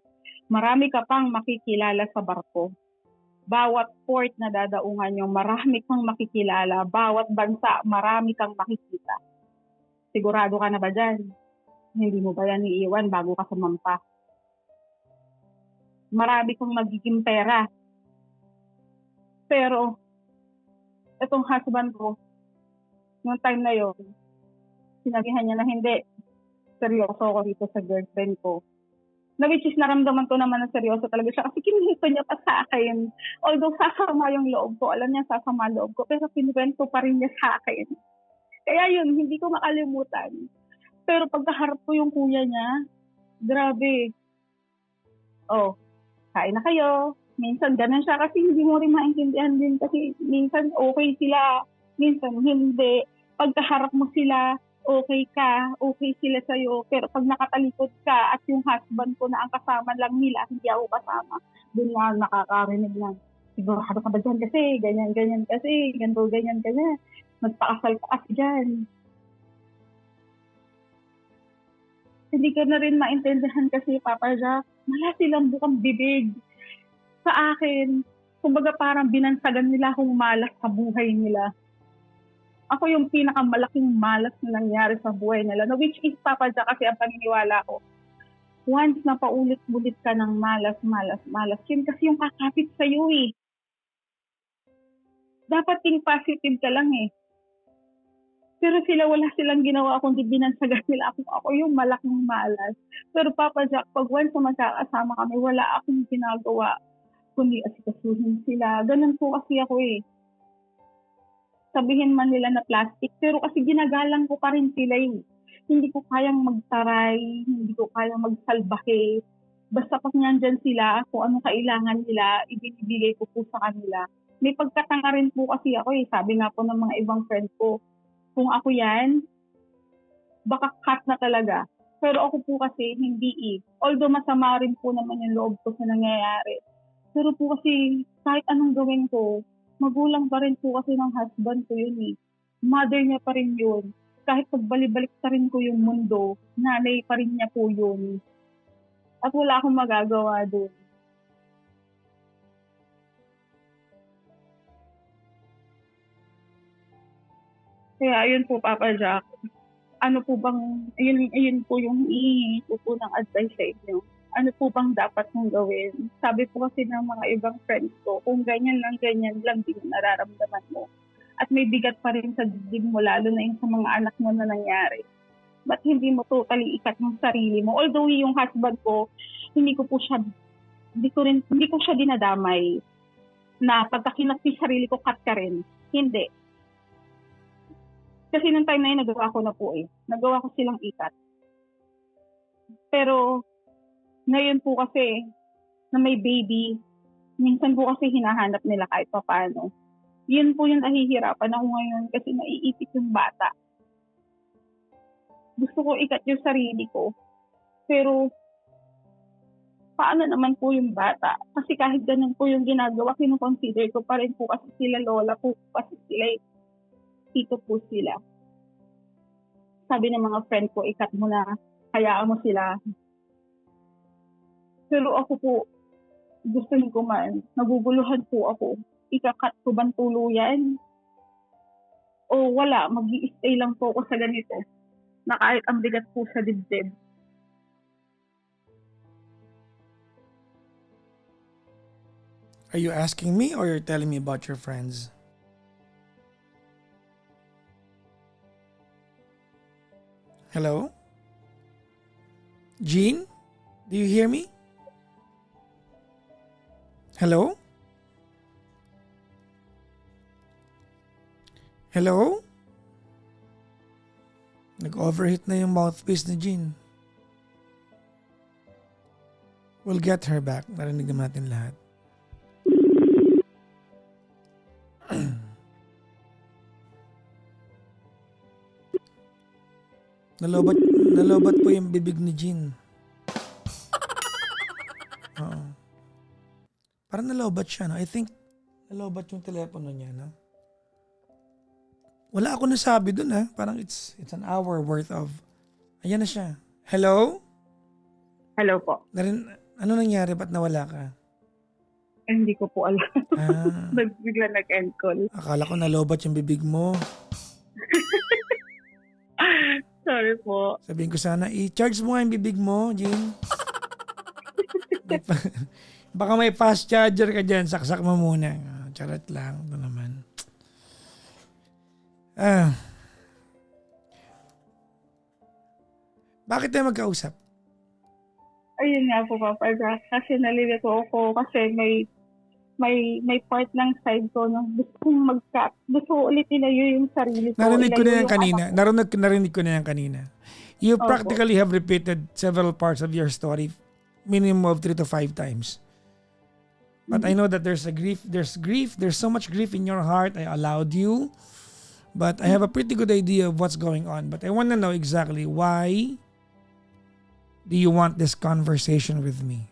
marami ka pang makikilala sa barko. Bawat port na dadaungan nyo, marami kang makikilala. Bawat bansa, marami kang makikita. Sigurado ka na ba dyan? Hindi mo ba yan iiwan bago ka sumampa? Marami kang magiging pera. Pero, itong husband ko, noong time na yon, sinabihan niya na hindi. Seryoso ako dito sa girlfriend ko. Na which is naramdaman ko naman na seryoso talaga siya kasi kinuwento niya pa sa akin. Although sasama yung loob ko, alam niya sasama loob ko, pero kinuwento pa rin niya sa akin. Kaya yun, hindi ko makalimutan. Pero pagkaharap ko yung kuya niya, grabe. Oh, kain na kayo. Minsan ganun siya kasi hindi mo rin maintindihan din kasi minsan okay sila, minsan hindi. Pagkaharap mo sila, okay ka, okay sila sa'yo. Pero pag nakatalikod ka at yung husband ko na ang kasama lang nila, hindi ako kasama, doon na nakakarinig lang. Sigurado ka ba dyan kasi, ganyan kasi, ganyan kasi. Magpakasal ka kasi dyan. Hindi ka na rin maintindihan kasi, Papa Jack. Wala silang bukang bibig sa akin. Kumbaga parang binansagan nila akong malas sa buhay nila. Ako yung pinakamalaking malas na nangyari sa buhay nila. No, which is, Papa Jack, kasi ang paniniwala ko, once na paulit-ulit ka ng malas, yun kasi yung kakapit sa'yo eh. Dapat think positive ka lang eh. Pero sila, wala silang ginawa kundi binansagan nila ako yung malaking malas. Pero Papa Jack, pag once na magkakasama kami, wala akong ginagawa kundi asikasuhin sila. Ganun po kasi ako eh. Sabihin man nila na plastic, pero kasi ginagalang ko pa rin sila eh. Hindi ko kayang magtaray, hindi ko kayang magsalbahe. Basta pag nandyan sila, kung anong kailangan nila, ibinibigay ko po sa kanila. May pagkatanga rin po kasi ako eh. Sabi nga po ng mga ibang friends ko, kung ako yan, baka cut na talaga. Pero ako po kasi hindi eh. Although masama rin po naman yung loob ko sa nangyayari. Pero po kasi kahit anong gawin ko, magulang pa rin po kasi ng husband ko yun eh. Mother niya pa rin yun. Kahit pagbalik-balik pa rin ko yung mundo, nanay pa rin niya po yun. At wala akong magagawa doon. Kaya ayun po, Papa Jack. Ano po bang, ayun po yung hihingi ko po ng advice sa inyo. Ano po bang dapat mong gawin? Sabi po kasi ng mga ibang friends ko, kung ganyan lang din yung nararamdaman mo. At may bigat pa rin sa dibdib mo, lalo na yung sa mga anak mo na nangyari. Ba't hindi mo totally ikat yung sarili mo? Although yung husband ko, hindi ko siya dinadamay na pagka kinat yung sarili ko, cut ka rin. Hindi. Kasi nung time na yun, nagawa ko na po eh. Nagawa ko silang ikat. Pero, ngayon po kasi, na may baby, minsan po kasi hinahanap nila kahit pa paano. Yun po yung nahihirapan ako ngayon kasi naiipit yung bata. Gusto ko ikat yung sarili ko. Pero, paano naman po yung bata? Kasi kahit ganun po yung ginagawa, kinukonsider ko pa rin po kasi sila lola po, kasi sila tito po sila. Sabi ng mga friend ko, ikat mo na, hayaan mo sila. Pero ako po, gusto ko man, naguguluhan po ako. Ikakat ko bang tuluyan? O wala, mag-i-stay lang po ako sa ganito. Na kahit ang bigat po sa dibdib. Are you asking me or you're telling me about your friends? Hello? Jean? Do you hear me? Hello? Hello? Nag-overheat na yung mouthpiece ni Jean. We'll get her back. Narinig naman natin lahat. Nalobat po yung bibig ni Jean. Oo. Parang nalobat siya, no? I think Nalobat yung telepono niya, no? Wala ako nasabi dun, ha? Parang it's an hour worth of... Ayan na siya. Hello? Hello po. Ano nangyari? Ba't nawala ka? Hindi ko po alam. Ah, Bigla nag-end call. akala ko nalobat yung bibig mo. Sorry po. Sabihin ko sana, i-charge mo nga yung bibig mo, Jean. Baka may fast charger ka dyan, saksak mo muna. Charot lang, ito naman. Bakit tayo magkausap? Ayun nga po, Papa Jack. Kasi nalilito ako kasi may part ng side ko na gusto kong gusto ko ulit ilayo yung sarili ko. Narinig ko na ilayo yan yung kanina. anak ko. Narinig ko na yan kanina. You Opo. practically have repeated several parts of your story, minimum of 3 to 5 times. But I know that there's grief, there's so much grief in your heart. I allowed you. But I have a pretty good idea of what's going on. But I want to know exactly why do you want this conversation with me?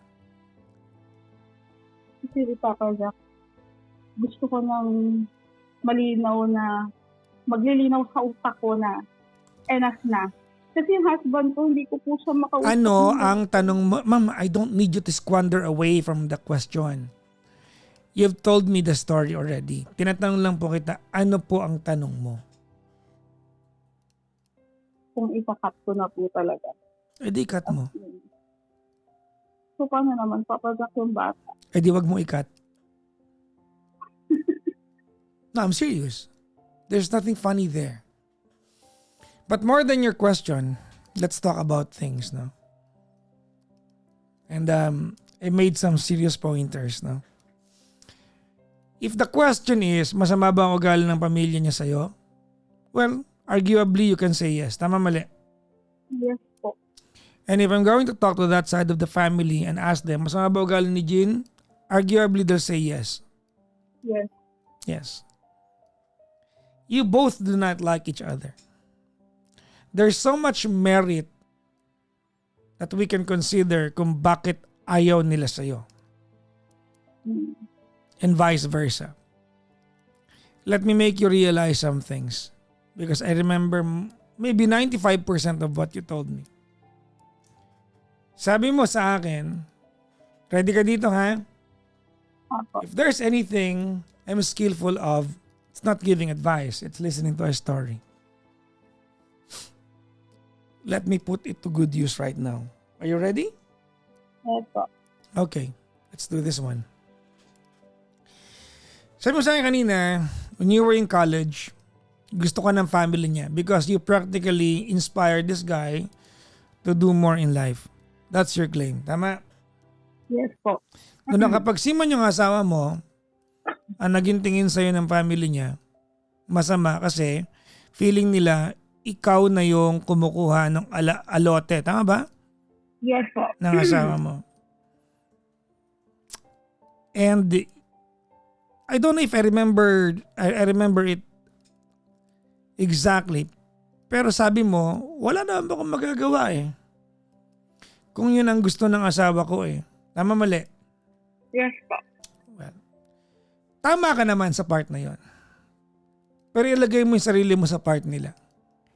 Kasi Papa Jack, gusto ko nang malinaw na maglilinaw sa utak ko na enough na. Kasi yung husband ko, hindi ko po siya makausap. Ano ang tanong mo? Ma'am, I don't need you to squander away from the question. You've told me the story already. Tinatanong lang po kita, ano po ang tanong mo? Kung ikakat ko na po talaga. Eh di cut mo. So paano naman, Papa Jack, yung bata? Eh di wag mo ikat. No, I'm serious. There's nothing funny there. But more than your question, let's talk about things, no? And I made some serious pointers, no? If the question is, masama ba ang ugali ng pamilya niya sa'yo? Well, arguably you can say yes. Tama, mali? Yes po. And if I'm going to talk to that side of the family and ask them, masama ba ugali ni Jean? Arguably they'll say yes. Yes. Yes. You both do not like each other. There's so much merit that we can consider kung bakit ayaw nila sa'yo. And vice versa. Let me make you realize some things. Because I remember maybe 95% of what you told me. Sabi mo sa akin, ready ka dito ha? Apo. If there's anything I'm skillful of, it's not giving advice, it's listening to a story. Let me put it to good use right now. Are you ready? Yes po. Okay, let's do this one. Sabi mo sa akin kanina, when you were in college, gusto ka ng family niya because you practically inspired this guy to do more in life. That's your claim. Tama? Yes po. Kung nakapagsiman yung asawa mo, ang naging tingin sa'yo ng family niya, masama kasi feeling nila ikaw na yung kumukuha ng alote. Tama ba? Yes po. Ng asawa mo. And I don't know if I remember it exactly. Pero sabi mo, wala naman akong magagawa eh. Kung yun ang gusto ng asawa ko eh. Tama, mali? Yes po. Well, tama ka naman sa part na yon. Pero ilagay mo yung sarili mo sa part nila.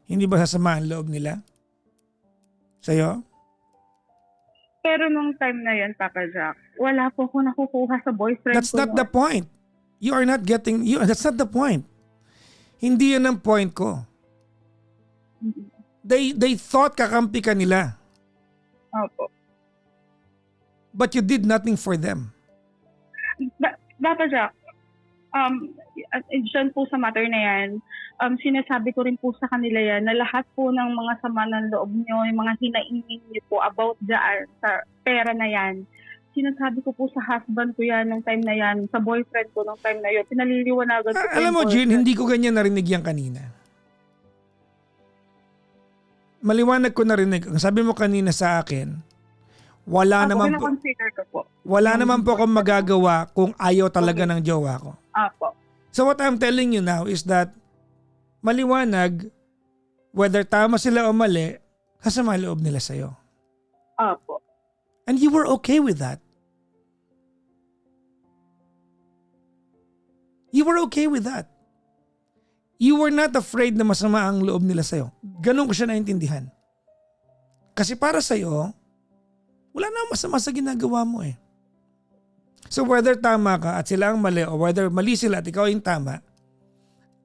Hindi ba sasama ang loob nila? Sa'yo? Pero nung time na yun, Papa Jack, wala po ako nakukuha sa boyfriend That's ko. not the point. You are not getting, that's not the point. Hindi yan ang point ko. They thought kakampi ka nila. Opo. But you did nothing for them. Papa Jack, dyan po sa matter na yan, sinasabi ko rin po sa kanila yan na lahat po ng mga sama ng loob nyo, yung mga hinaingin nyo po about dyan, sa pera na yan, sinasabi ko po sa husband ko yan nung time na yan, sa boyfriend ko nung time na yun, pinaliliwanagan ko po Alam yung mo, Jean, boyfriend. hindi ko ganyan narinig yan kanina. Maliwanag ko narinig. Ang sabi mo kanina sa akin, wala naman po, Kinoconsider ko po. wala naman po akong magagawa kung ayaw talaga ng jowa ko. Apo. So what I'm telling you now is that maliwanag, whether tama sila o mali, kasama loob nila sa'yo. Apo. And you were okay with that. You were okay with that. You were not afraid na masama ang loob nila sa'yo. Ganun ko siya naintindihan. Kasi para sa'yo, wala na masama sa ginagawa mo eh. So whether tama ka at sila ang mali o whether mali sila at ikaw yung tama,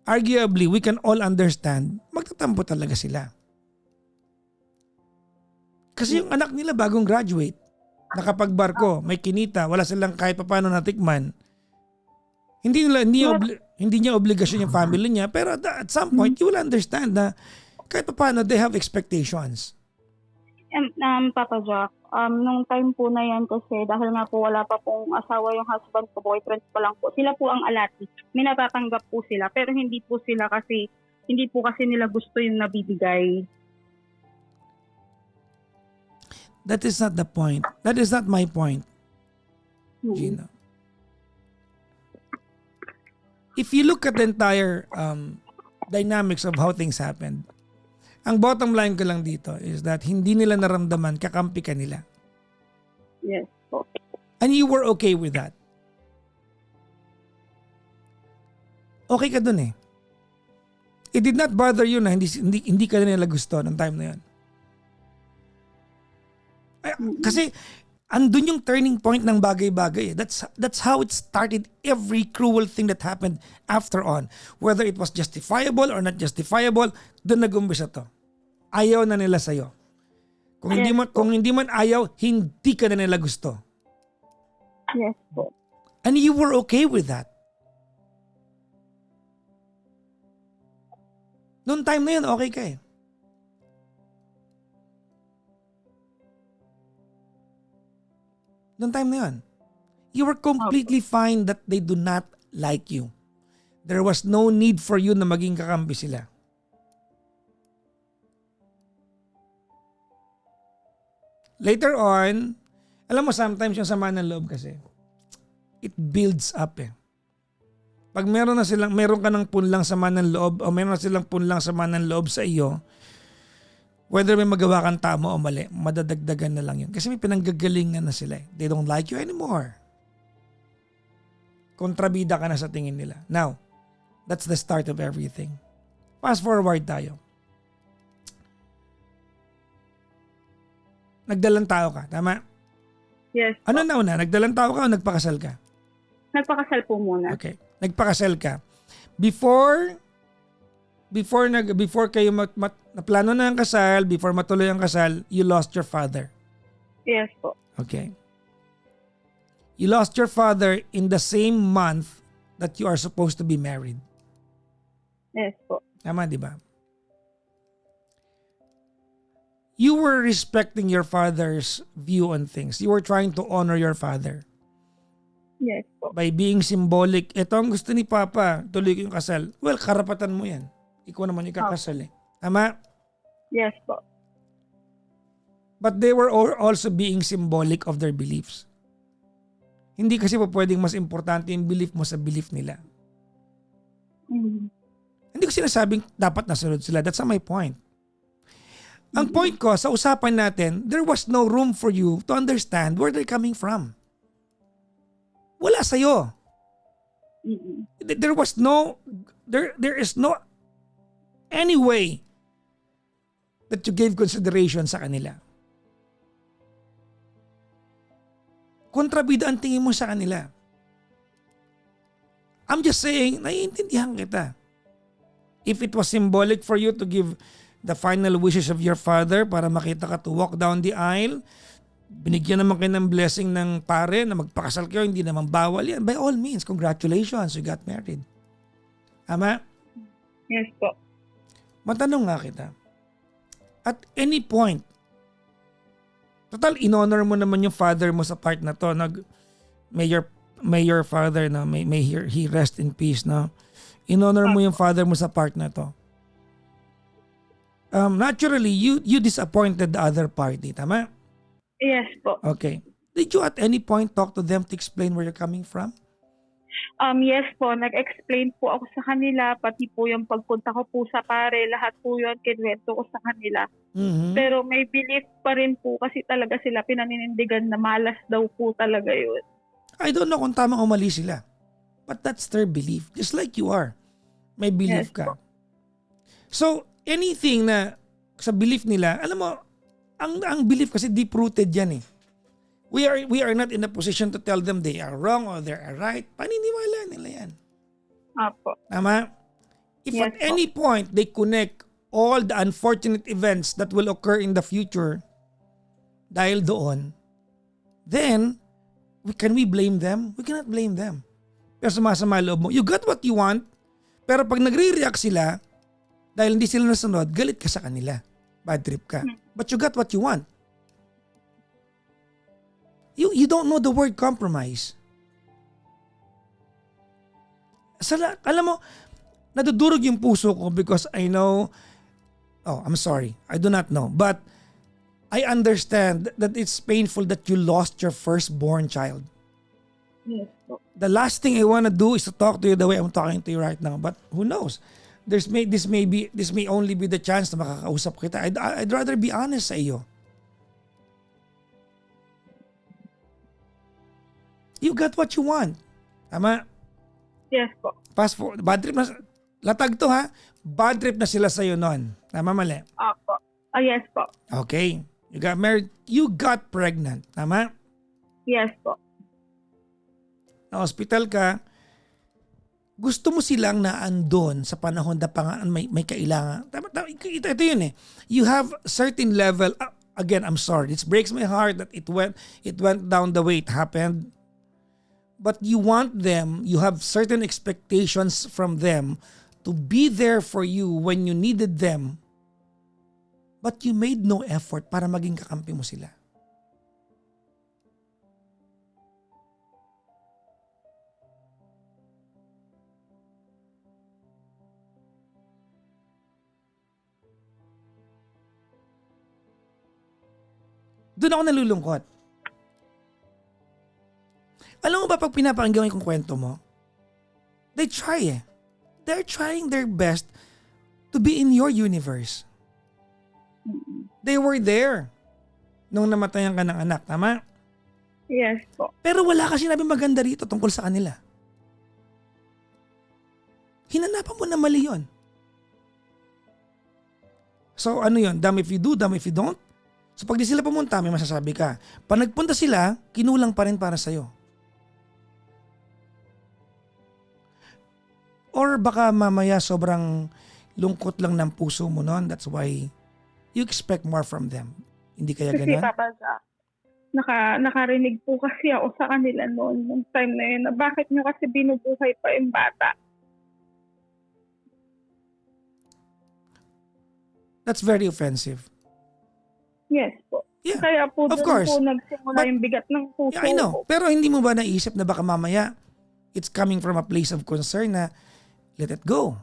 arguably we can all understand, magtatampo talaga sila. Kasi yung anak nila bagong graduate, nakapagbarko, may kinita, wala silang kahit paano natikman. Hindi niya obligasyon yung family niya, pero at some point you will understand na kahit paano they have expectations. Papa Jack, nung time po na yan kasi dahil nga po wala pa pong asawa yung husband ko, boyfriend pa lang po. Sila po ang alati. May natatanggap po sila pero hindi po kasi nila gusto yung nabibigay. That is not the point. That is not my point, Gina. If you look at the entire dynamics of how things happened, ang bottom line ko lang dito is that hindi nila naramdaman kakampi ka nila. Yes po. And you were okay with that. Okay ka dun eh. It did not bother you na hindi ka nila gusto ng time na yun. Kasi andun yung turning point ng bagay-bagay. That's how it started every cruel thing that happened after on. Whether it was justifiable or not justifiable, doon nag-umpisa to. Ayaw na nila sa'yo. Kung hindi man ayaw, hindi ka na nila gusto. Yes po. And you were okay with that. Noong time na yun, okay ka eh. Noong time na yun. You were completely fine that they do not like you. There was no need for you na maging kakampi sila. Later on, alam mo sometimes yung sama ng loob kasi, it builds up eh. Pag meron ka ng punlang sama ng loob o meron na silang punlang sama ng loob sa iyo, whether may magawa kang tama o mali, madadagdagan na lang yun. Kasi may pinanggagalingan na sila eh. They don't like you anymore. Kontrabida ka na sa tingin nila. Now, that's the start of everything. Fast forward tayo. Nagdalang tao ka, tama? Yes. Ano na una? Nagdalang tao ka o nagpakasal ka? Nagpakasal po muna. Okay. Nagpakasal ka. Before kayo naplano na ang kasal, before matuloy ang kasal, you lost your father. Yes po. Okay. You lost your father in the same month that you are supposed to be married. Yes po. Tama, di ba? You were respecting your father's view on things. You were trying to honor your father. Yes po. By being symbolic. Ito ang gusto ni Papa, tuloy ko yung kasal. Well, karapatan mo yan. Ikaw naman yung kakasal eh. Tama? Yes po. But they were also being symbolic of their beliefs. Hindi kasi po pwedeng mas importante yung belief mo sa belief nila. Hindi ko sinasabing dapat nasunod sila. That's not my point. Ang point ko, sa usapan natin, there was no room for you to understand where they're coming from. Wala sa'yo. There is no any way that you gave consideration sa kanila. Kontrabida ang tingin mo sa kanila. I'm just saying, naiintindihan kita. If it was symbolic for you to give the final wishes of your father para makita ka to walk down the aisle, binigyan naman kayo ng blessing ng pare na magpakasal kayo, hindi naman bawal yan. By all means, congratulations, you got married. Tama? Yes po. Matanong nga kita, at any point, total in-honor mo naman yung father mo sa part na to, may your father, na may he rest in peace, na in-honor mo yung father mo sa part na to. Naturally, you disappointed the other party, tama? Yes po. Okay. Did you at any point talk to them to explain where you're coming from? Yes po, nag-explain po ako sa kanila, pati po yung pagpunta ko po sa pare, lahat po yun, kinwento ko sa kanila. Mm-hmm. Pero may belief pa rin po kasi talaga sila pinaninindigan na malas daw po talaga yun. I don't know kung tama o mali sila. But that's their belief. Just like you are. May belief Yes ka. So, anything na sa belief nila, alam mo, ang belief kasi deep-rooted yan eh. We are not in a position to tell them they are wrong or they are right. Paniniwala nila yan. Opo. Tama? If Yes at po. any point they connect all the unfortunate events that will occur in the future dahil doon, then, can we blame them? We cannot blame them. Pero sumasama loob mo, you got what you want, pero pag nagre-react sila, dahil hindi sila nasunod, galit ka sa kanila. Bad trip ka. But you got what you want. You don't know the word compromise. Alam mo, nadudurog yung puso ko because I know, I'm sorry, I do not know. But I understand that it's painful that you lost your firstborn child. Yes po. The last thing I want to do is to talk to you the way I'm talking to you right now. But who knows? This may only be the chance na makakausap kita. I'd rather be honest sa iyo. You got what you want. Tama? Yes po. Fast forward. Bad trip na. Latag to ha. Bad trip na sila sa'yo noon. Tama, mali? Opo. Yes po. Okay. You got married. You got pregnant. Tama? Yes po. Na hospital ka. Gusto mo silang naandun sa panahon na may kailangan. Ito yun eh. You have certain level. Again, I'm sorry. It breaks my heart that it went down the way it happened. But you want them, you have certain expectations from them to be there for you when you needed them. But you made no effort para maging kakampi mo sila. Doon ako nalulungkot. Alam mo ba pag pinapakinggan ko yung kwento mo, they try eh. They're trying their best to be in your universe. They were there nung namatayan ka ng anak, tama? Yes po. Pero wala ka sinabi maganda rito tungkol sa kanila. Hinanapan mo na mali yun. So ano yun? Damn if you do, damn if you don't. So pag di sila pumunta, may masasabi ka. Pag nagpunta sila, kinulang pa rin para sa'yo. Or baka mamaya sobrang lungkot lang ng puso mo noon. That's why you expect more from them. Hindi kaya Kasi ganun? Papa Jack, nakarinig po kasi ako sa kanila noon, nung time na yun, na bakit nyo kasi binubuhay pa yung bata. That's very offensive. Yes po. Yeah, Kaya po of doon course. po nagsimula But- yung bigat ng puso Yeah, I know. ko. Pero hindi mo ba naisip na baka mamaya it's coming from a place of concern na let it go?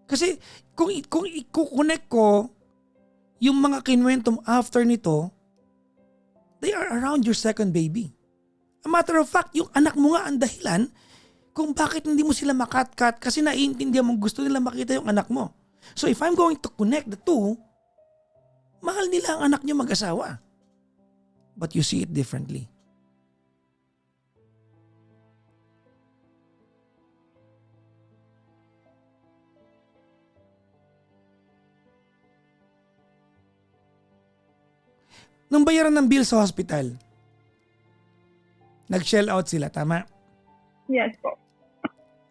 Kasi kung i-connect ko yung mga kinwentong after nito, they are around your second baby. A matter of fact, yung anak mo nga ang dahilan kung bakit hindi mo sila makat-kat kasi naiintindihan mo gusto nila makita yung anak mo. So if I'm going to connect the two, mahal nila ang anak niyo mag-asawa. But you see it differently. Nung bayaran ng bill sa hospital, nag-shell out sila, tama? Yes po.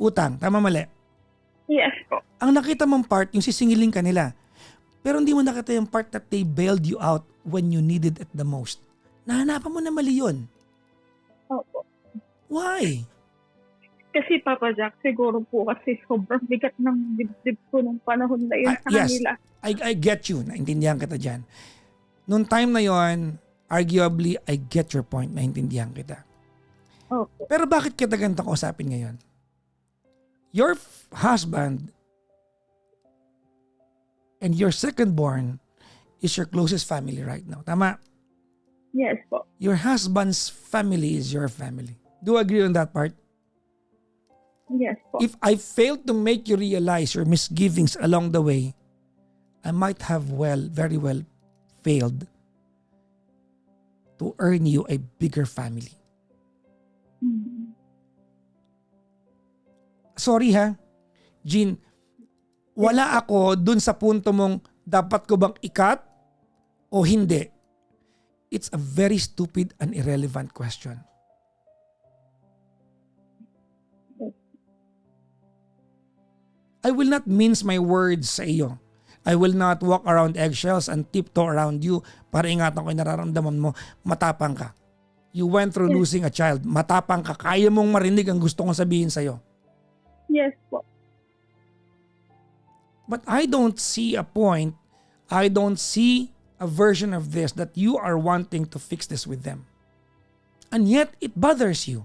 Utang, tama mali? Yes po. Ang nakita mong part, yung sisingiling ka nila. Pero hindi mo nakita yung part that they bailed you out when you needed it the most. Nahanapan mo na mali yun. Opo. Why? Kasi Papa Jack, siguro po kasi sobrang bigat ng dibdib ko nung panahon na yun sa Yes, kanila. I get you. Naintindihan kita dyan. Noong time na yon, arguably, I get your point. Naintindihan kita. Opo. Pero bakit kita ganito kausapin ngayon? Your husband and your second born is your closest family right now. Tama? Yes po. Your husband's family is your family. Do you agree on that part? Yes po. If I failed to make you realize your misgivings along the way, I might have very well failed to earn you a bigger family. Mm. sorry ha, Jean, wala ako dun sa punto mong dapat ko bang ikat o hindi. It's a very stupid and irrelevant question. I will not mince my words sa iyo. I will not walk around eggshells and tiptoe around you para ingatan ko yung nararamdaman mo. Matapang ka. You went through losing a child. Matapang ka. Kaya mong marinig ang gusto kong sabihin sa'yo. Yes po. But I don't see a point, I don't see a version of this that you are wanting to fix this with them. And yet, it bothers you.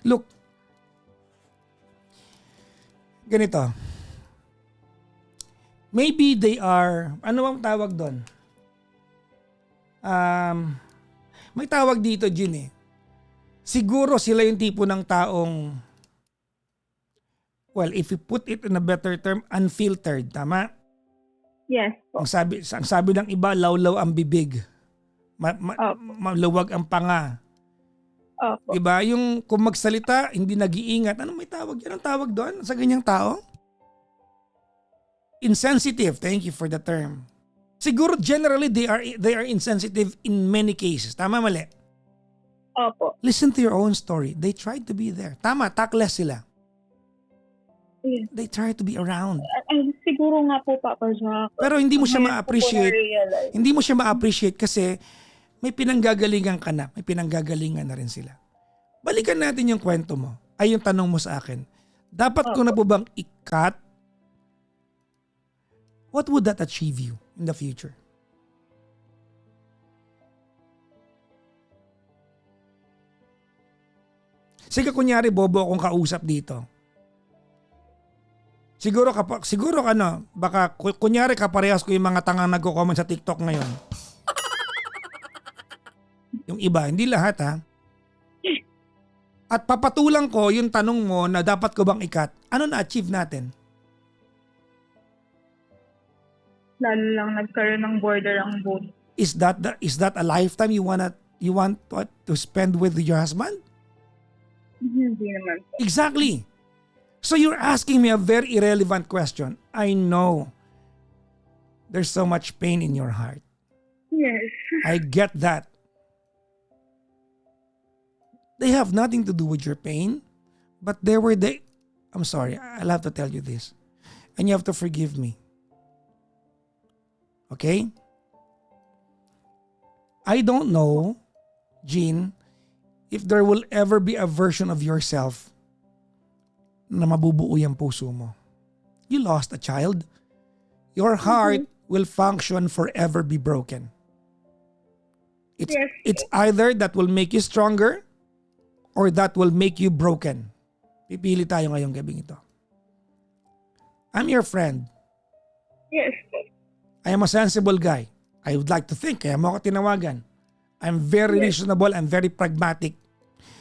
Look, ganito. Maybe they are, ano bang tawag doon? May tawag dito, Jin eh. Siguro sila yung tipo ng taong, well, if you put it in a better term, unfiltered, tama? Yes po. Ang sabi ng iba, lawlaw ang bibig. Maluwag ang panga. Opo. Diba? Yung kung magsalita, hindi nag-iingat. Ano may tawag yan? Ang tawag doon sa ganyang tao? Insensitive. Thank you for the term. Siguro generally they are insensitive in many cases. Tama, mali? Opo. Listen to your own story. They tried to be there. Tama, tactless sila. Yes. They tried to be around. Ay, siguro nga po, Papa Jack. Pero hindi mo siya ngayon ko po ma-appreciate. na-realize. Hindi mo siya ma-appreciate kasi may pinanggagalingan ka na. May pinanggagalingan na rin sila. Balikan natin yung kwento mo. Ay yung tanong mo sa akin. Dapat ko na po bang i-cut? What would that achieve you in the future? Sige, kunyari bobo akong kausap dito. Siguro ano, baka kunyari kaparehas ko yung mga tangang nagko-comment sa TikTok ngayon. Yung iba, hindi lahat ha. At papatulang ko yung tanong mo na dapat ko bang ikat. Ano na-achieve natin? Lalo lang nagkaroon ng border ang boat. Is that a lifetime you want to spend with your husband? Hindi naman. Exactly. So you're asking me a very irrelevant question. I know there's so much pain in your heart. Yes. I get that. They have nothing to do with your pain, but I'm sorry, I'll have to tell you this. And you have to forgive me. Okay? I don't know, Jean, if there will ever be a version of yourself na mabubuo yung puso mo. You lost a child. Your heart will function forever be broken. It's either that will make you stronger or that will make you broken. Pipili tayo ngayong gabing ito. I'm your friend. Yes. I am a sensible guy. I would like to think, kaya mo ako tinawagan. I'm very reasonable, I'm very pragmatic.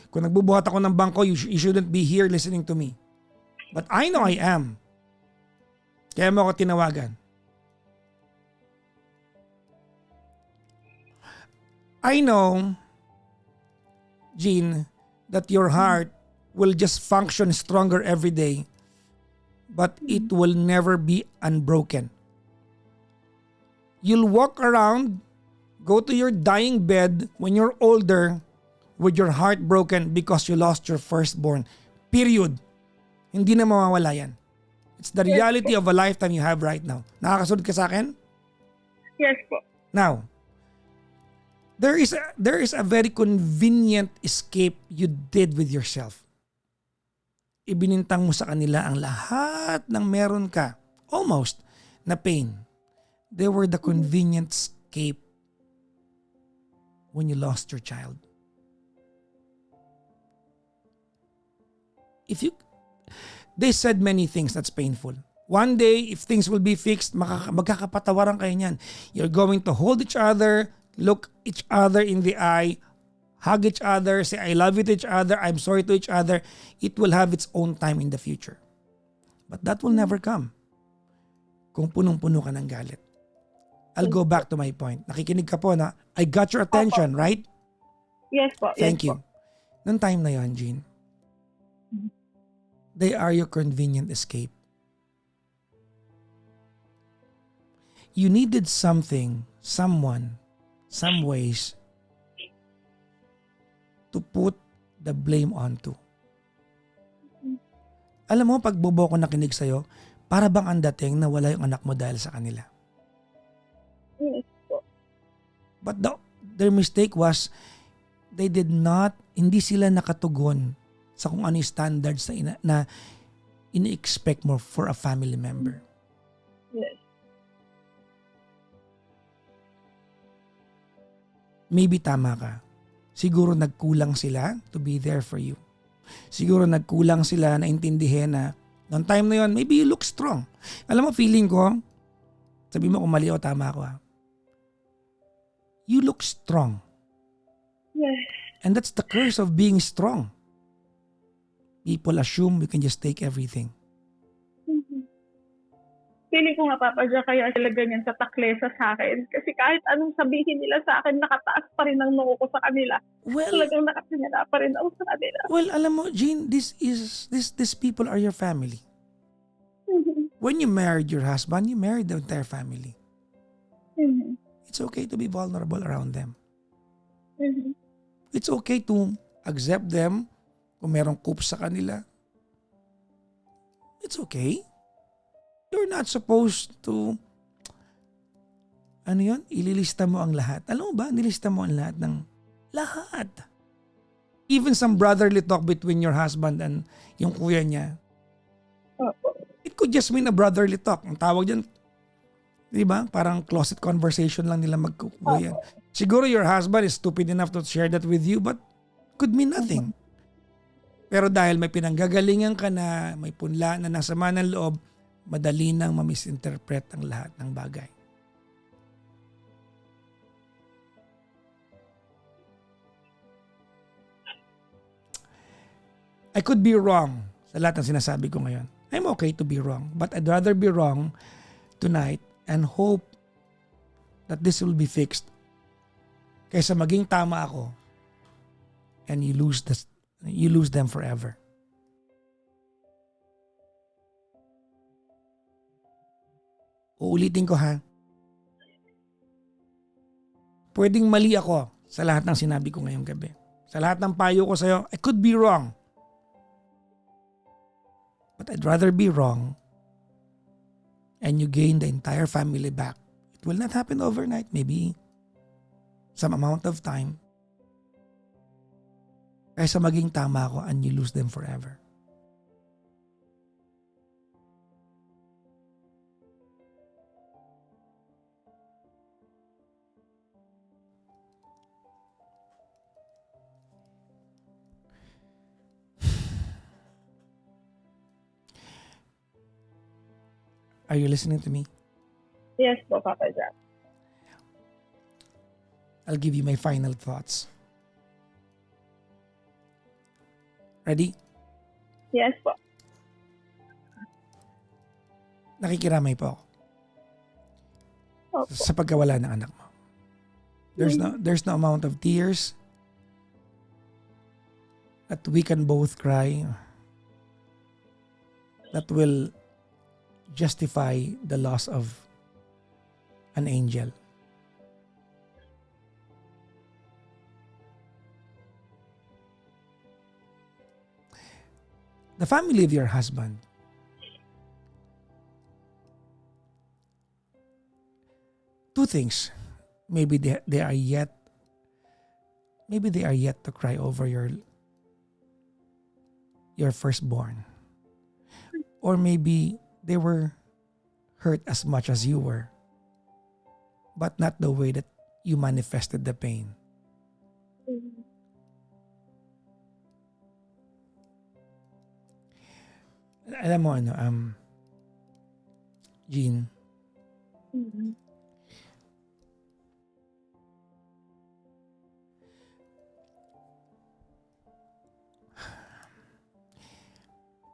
Kung nagbubuhat ako ng bangko, you shouldn't be here listening to me. But I know I am. Kaya mo ako tinawagan. I know, Jean, that your heart will just function stronger every day, but it will never be unbroken. You'll walk around, go to your dying bed when you're older with your heart broken because you lost your firstborn. Period. Hindi na mawawala yan. It's the reality of a lifetime you have right now. Nakakasunod ka sa akin? Yes po. Now, there is a very convenient escape you did with yourself. Ibinintang mo sa kanila ang lahat ng meron ka, almost, na pain. They were the convenient escape when you lost your child. They said many things that's painful. One day, if things will be fixed, magkakapatawaran kayo niyan. You're going to hold each other, look each other in the eye, hug each other, say I love you to each other, I'm sorry to each other. It will have its own time in the future. But that will never come kung punong-puno ka ng galit. I'll go back to my point. Nakikinig ka po na I got your attention, right? Yes po. Thank yes you. Noong time na yon, Jean, they are your convenient escape. You needed something, someone, some ways to put the blame onto. Alam mo, pag bobo ko nakinig sa'yo, para bang ang dating na wala yung anak mo dahil sa kanila. Yes po. But their mistake was, they did not, hindi sila nakatugon sa kung ano yung standards na ini-expect mo for a family member. Yes. Maybe tama ka. Siguro nagkulang sila to be there for you. Siguro nagkulang sila na intindihin na noong time na yon, maybe you look strong. Alam mo, feeling ko, sabi mo kung mali o tama ako ha. You look strong. Yes. And that's the curse of being strong. People assume you can just take everything. Feeling ko nga, Papa Jack, kaya sila ganyan sa taklesa sa akin. Kasi kahit anong sabihin nila sa akin, nakataas pa rin ang noo ko sa kanila. Well, Talagang nakatingala pa rin ako sa kanila. well, alam mo, Jean, these people are your family. When you married your husband, you married the entire family. It's okay to be vulnerable around them. It's okay to accept them kung merong coops sa kanila. It's okay. You're not supposed to, ililista mo ang lahat. Alam mo ba, nilista mo ang lahat ng lahat. Even some brotherly talk between your husband and yung kuya niya. It could just mean a brotherly talk. Ang tawag dyan, di ba? Parang closet conversation lang nila magkukuya. Siguro your husband is stupid enough to share that with you, but could mean nothing. Pero dahil may pinanggagalingan ka na, may punla na nasama ng loob, madali nang ma-misinterpret ang lahat ng bagay. I could be wrong sa lahat ng sinasabi ko ngayon. I'm okay to be wrong, but I'd rather be wrong tonight and hope that this will be fixed kaysa maging tama ako and you lose them forever. Uulitin ko ha. Pwedeng mali ako sa lahat ng sinabi ko ngayong gabi. Sa lahat ng payo ko sa'yo, I could be wrong. But I'd rather be wrong and you gain the entire family back. It will not happen overnight. Maybe some amount of time. Kaysa maging tama ako and you lose them forever. Are you listening to me? Yes po, Papa Jack. I'll give you my final thoughts. Ready? Yes po. Nakikiramay po ako Opo. sa pagkawala ng anak mo. There's no amount of tears that we can both cry that will justify the loss of an angel. The family of your husband, two things. Maybe they are yet to cry over your firstborn. Or maybe they were hurt as much as you were, but not the way that you manifested the pain. Alam mo Jean,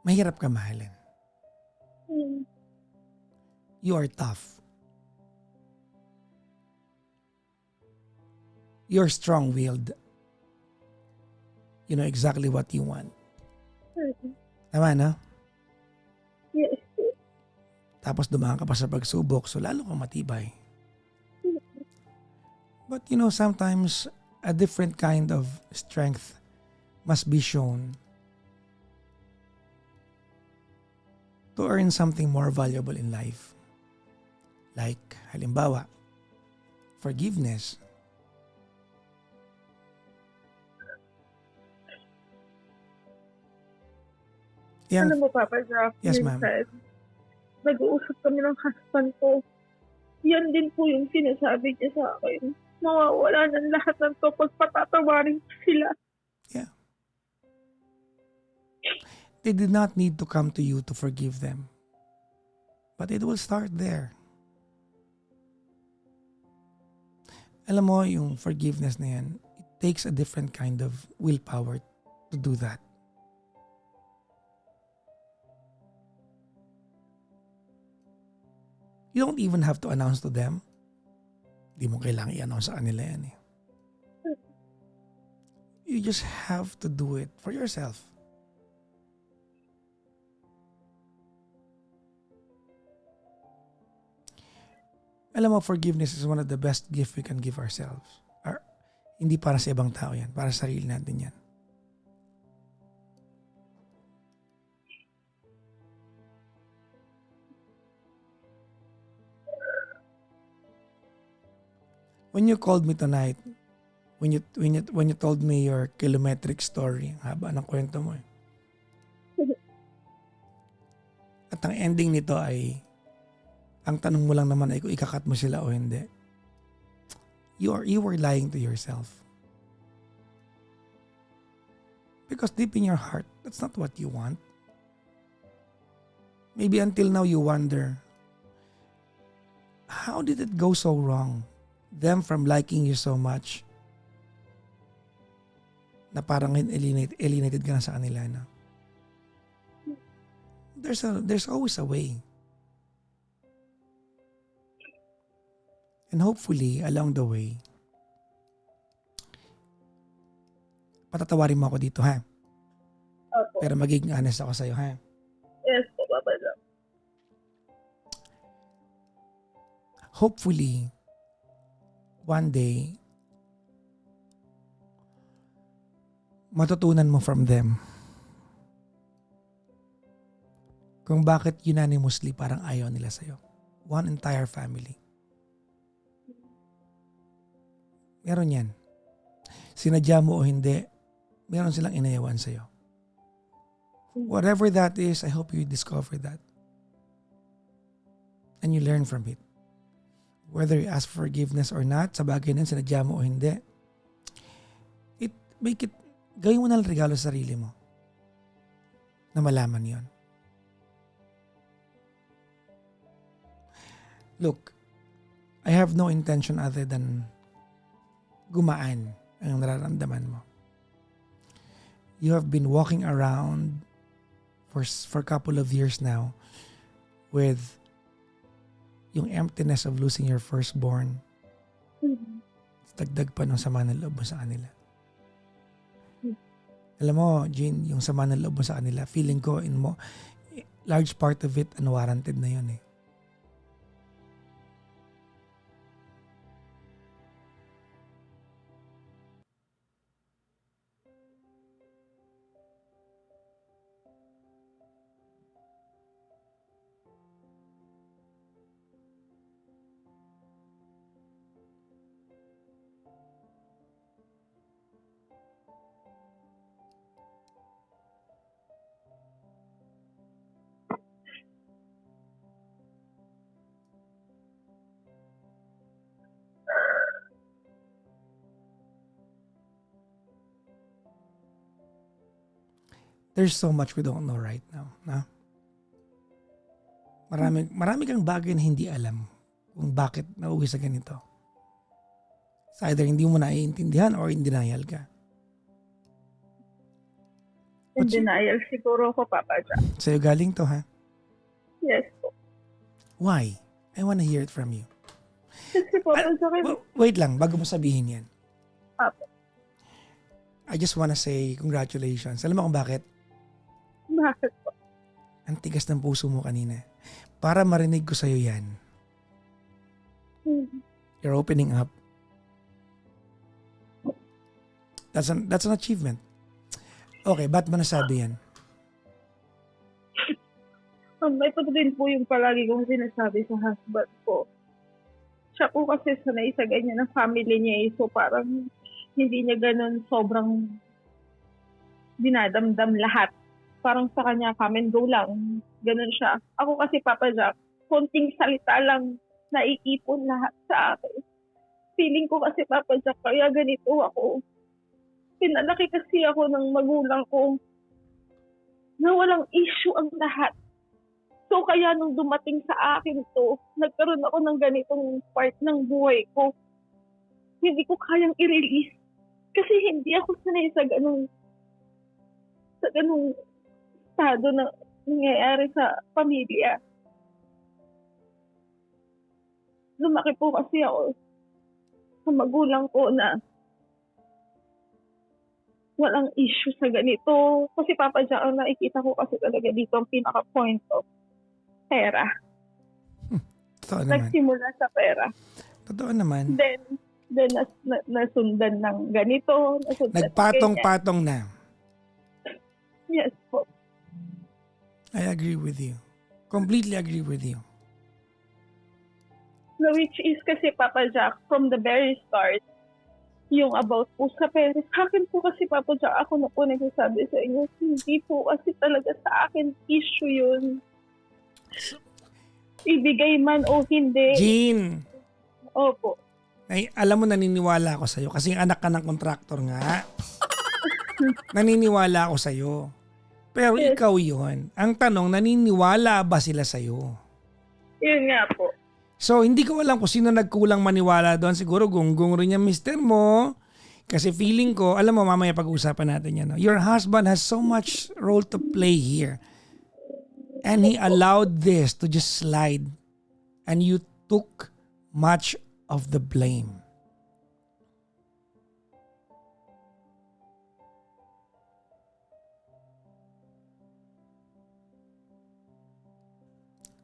mahirap ka mahalin. You are tough. You're strong-willed. You know exactly what you want. Tama, no? Yes po. Tapos dumaan ka pa sa pagsubok, so lalo kang matibay. But you know, sometimes a different kind of strength must be shown to earn something more valuable in life. Like, halimbawa, forgiveness. Yan, Alam mo, Papa Jack, Yes, ma'am. minsan, nag-uusap kami ng husband ko. Yan din po yung sinasabi niya sa akin. Mawawala ng lahat ng to pag patatawarin ko sila. they did not need to come to you to forgive them. But it will start there. Alam mo, yung forgiveness na yan, it takes a different kind of willpower to do that. You don't even have to announce to them. Di mo kailangan i-announce sa kanila yan eh. You just have to do it for yourself. Alam mo, forgiveness is one of the best gift we can give ourselves. Hindi para sa ibang tao yan, para sa sarili natin yan. When you called me tonight, when you told me your kilometric story, ang haba ng kwento mo eh. At ang ending nito ay, ang tanong mo lang naman ay kung ikakat mo sila o hindi. You were lying to yourself. Because deep in your heart, that's not what you want. Maybe until now you wonder, how did it go so wrong? Them from liking you so much na parang alienated ka na sa kanila na. There's always a way. And hopefully, along the way, patatawarin mo ako dito, ha? Opo. Pero magiging honest ako sa'yo, ha? Yes po, Papa Jack. Hopefully, one day, matutunan mo from them kung bakit unanimously parang ayaw nila sa'yo. One entire family. Meron yan. Sinadya mo o hindi, meron silang inayawan sa'yo. Whatever that is, I hope you discover that. And you learn from it. Whether you ask for forgiveness or not, sa bagay na sinadya mo o hindi, gawin mo na lang regalo sa sarili mo na malaman yon. Look, I have no intention other than gumaan ang nararamdaman mo. You have been walking around for a couple of years now with yung emptiness of losing your firstborn. Dagdag pa ng sama ng loob mo sa kanila. Alam mo, Jean, yung sama ng loob mo sa kanila, feeling ko large part of it unwarranted na yun eh. There's so much we don't know right now. Na? Marami kang bagay na hindi alam kung bakit nauwi sa ganito. It's either hindi mo naiintindihan or in denial ka. In denial siguro ako, Papa Jack. Sa'yo galing to, ha? Yes po. Why? I wanna hear it from you. Kasi Papa Jack, Wait lang, bago mo sabihin yan. Apo. I just wanna say congratulations. Alam mo kung bakit? Bakit po? Ang tigas ng puso mo kanina. Para marinig ko sa'yo yan. Hmm. You're opening up. That's an achievement. Okay, ba't mo nasabi yan? Ito din po yung palagi kong sinasabi sa husband ko. Siya po kasi sanay sa ganyan ng family niya eh. So parang hindi niya ganun sobrang dinadamdam lahat. Parang sa kanya, come and go lang. Ganun siya. Ako kasi, Papa Jack, konting salita lang naiipon lahat sa akin. Feeling ko kasi, Papa Jack, kaya ganito ako. Pinalaki kasi ako ng magulang ko na walang issue ang lahat. So kaya nung dumating sa akin to, nagkaroon ako ng ganitong part ng buhay ko. Hindi ko kayang i-release. Kasi hindi ako sanay sa ganung estado na nangyayari sa pamilya. Lumaki po kasi ako sa magulang ko na walang issue sa ganito. Kasi Papa Jack, ang nakikita ko kasi talaga dito ang pinaka-point of pera. Totoo naman. Nagsimula sa pera. Totoo naman. Then nasundan ng ganito. Nagpatong-patong na. Yes po. I agree with you. Completely agree with you. So, which is kasi, Papa Jack, from the very start, yung about po sa pera. Sa akin po kasi, Papa Jack, ako na po nagsasabi sa inyo, hindi po kasi talaga sa akin issue yun. Ibigay man o hindi. Jean, Opo. ay, alam mo naniniwala ako sa'yo kasi anak ka ng kontraktor nga. Naniniwala ako sa'yo. Pero Yes. ikaw yun. Ang tanong, naniniwala ba sila sa'yo? Yun nga po. So, hindi ko alam kung sino nagkulang maniwala doon. Siguro gunggong rin yung mister mo. Kasi feeling ko, alam mo, mamaya pag-uusapan natin yan. No? Your husband has so much role to play here. And he allowed this to just slide. And you took much of the blame.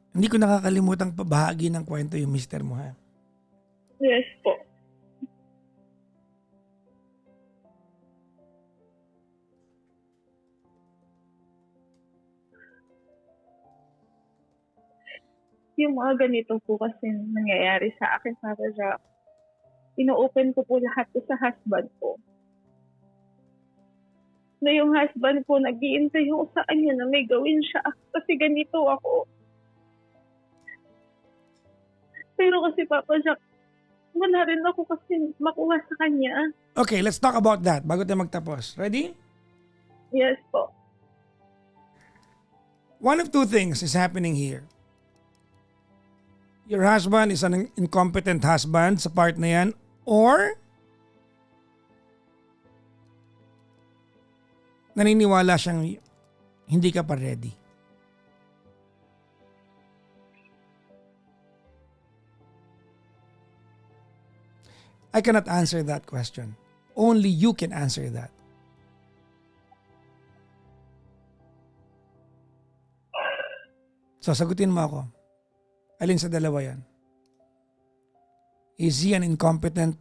Hindi ko nakakalimutang pabahagi ng kwento yung mister mo, ha? Yes po. Yung mga ganito po kasi nangyayari sa akin, Papa Jack. Ino-open ko po lahat to sa husband ko. Na yung husband ko, nag-iintay ko sa kanya na may gawin siya kasi ganito ako. Pero kasi, Papa Jack, wala rin ako kasi makuha sa kanya. Okay, let's talk about that bago tayo magtapos. Ready? Yes po. One of two things is happening here. Your husband is an incompetent husband sa part na yan, or naniniwala siyang hindi ka pa ready. I cannot answer that question. Only you can answer that. So sagutin mo ako. Alin sa dalawa yan? Is he an incompetent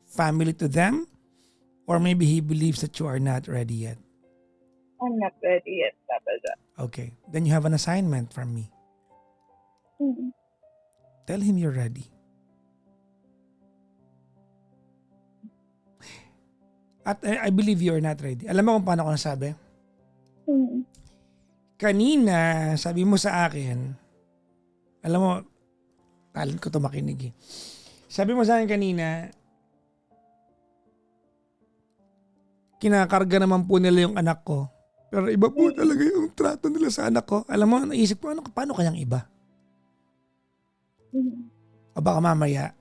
family to them? Or maybe he believes that you are not ready yet? I'm not ready yet, Papa Jack. Okay. Then you have an assignment from me. Mhm. Tell him you're ready. At I believe you are not ready. Alam mo kung paano ko nasabi? Mhm. Kanina, sabi mo sa akin, alam mo, talent ko to makinig eh. Sabi mo sa akin kanina, kinakarga naman po nila yung anak ko. Pero iba po talaga yung trato nila sa anak ko. Alam mo, naisip ko, paano kayang iba? Mhm. O baka mamaya,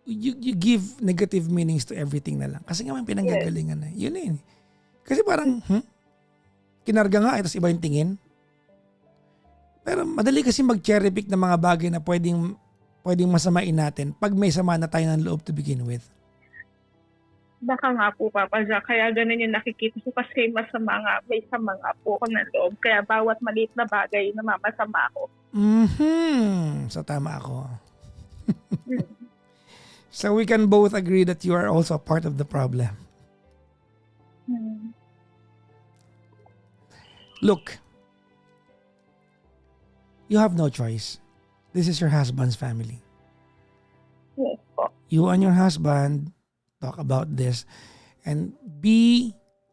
you give negative meanings to everything na lang. Kasi nga may pinanggagalingan na. Yun eh. Kasi parang, kinarga nga, tapos iba yung tingin. Pero madali kasi mag-cherry pick ng mga bagay na pwedeng masamain natin pag may sama na tayo ng loob to begin with. Baka nga po, Papa Jack, kaya ganun yung nakikita ko kasi may sama nga po ako ng loob. Kaya bawat maliit na bagay namamasama ako. So tama ako. So we can both agree that you are also a part of the problem. Hmm. Look, you have no choice. This is your husband's family. Yes po. You and your husband talk about this and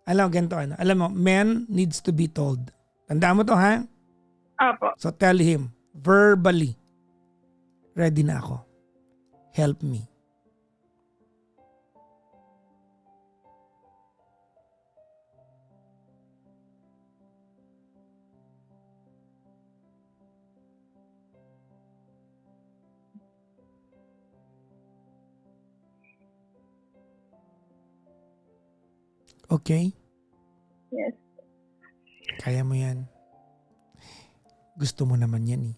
alam mo, men needs to be told. Tandaan mo to, ha? Apo. So tell him verbally, ready na ako. Help me. Okay? Yes. Kaya mo yan. Gusto mo naman yan eh.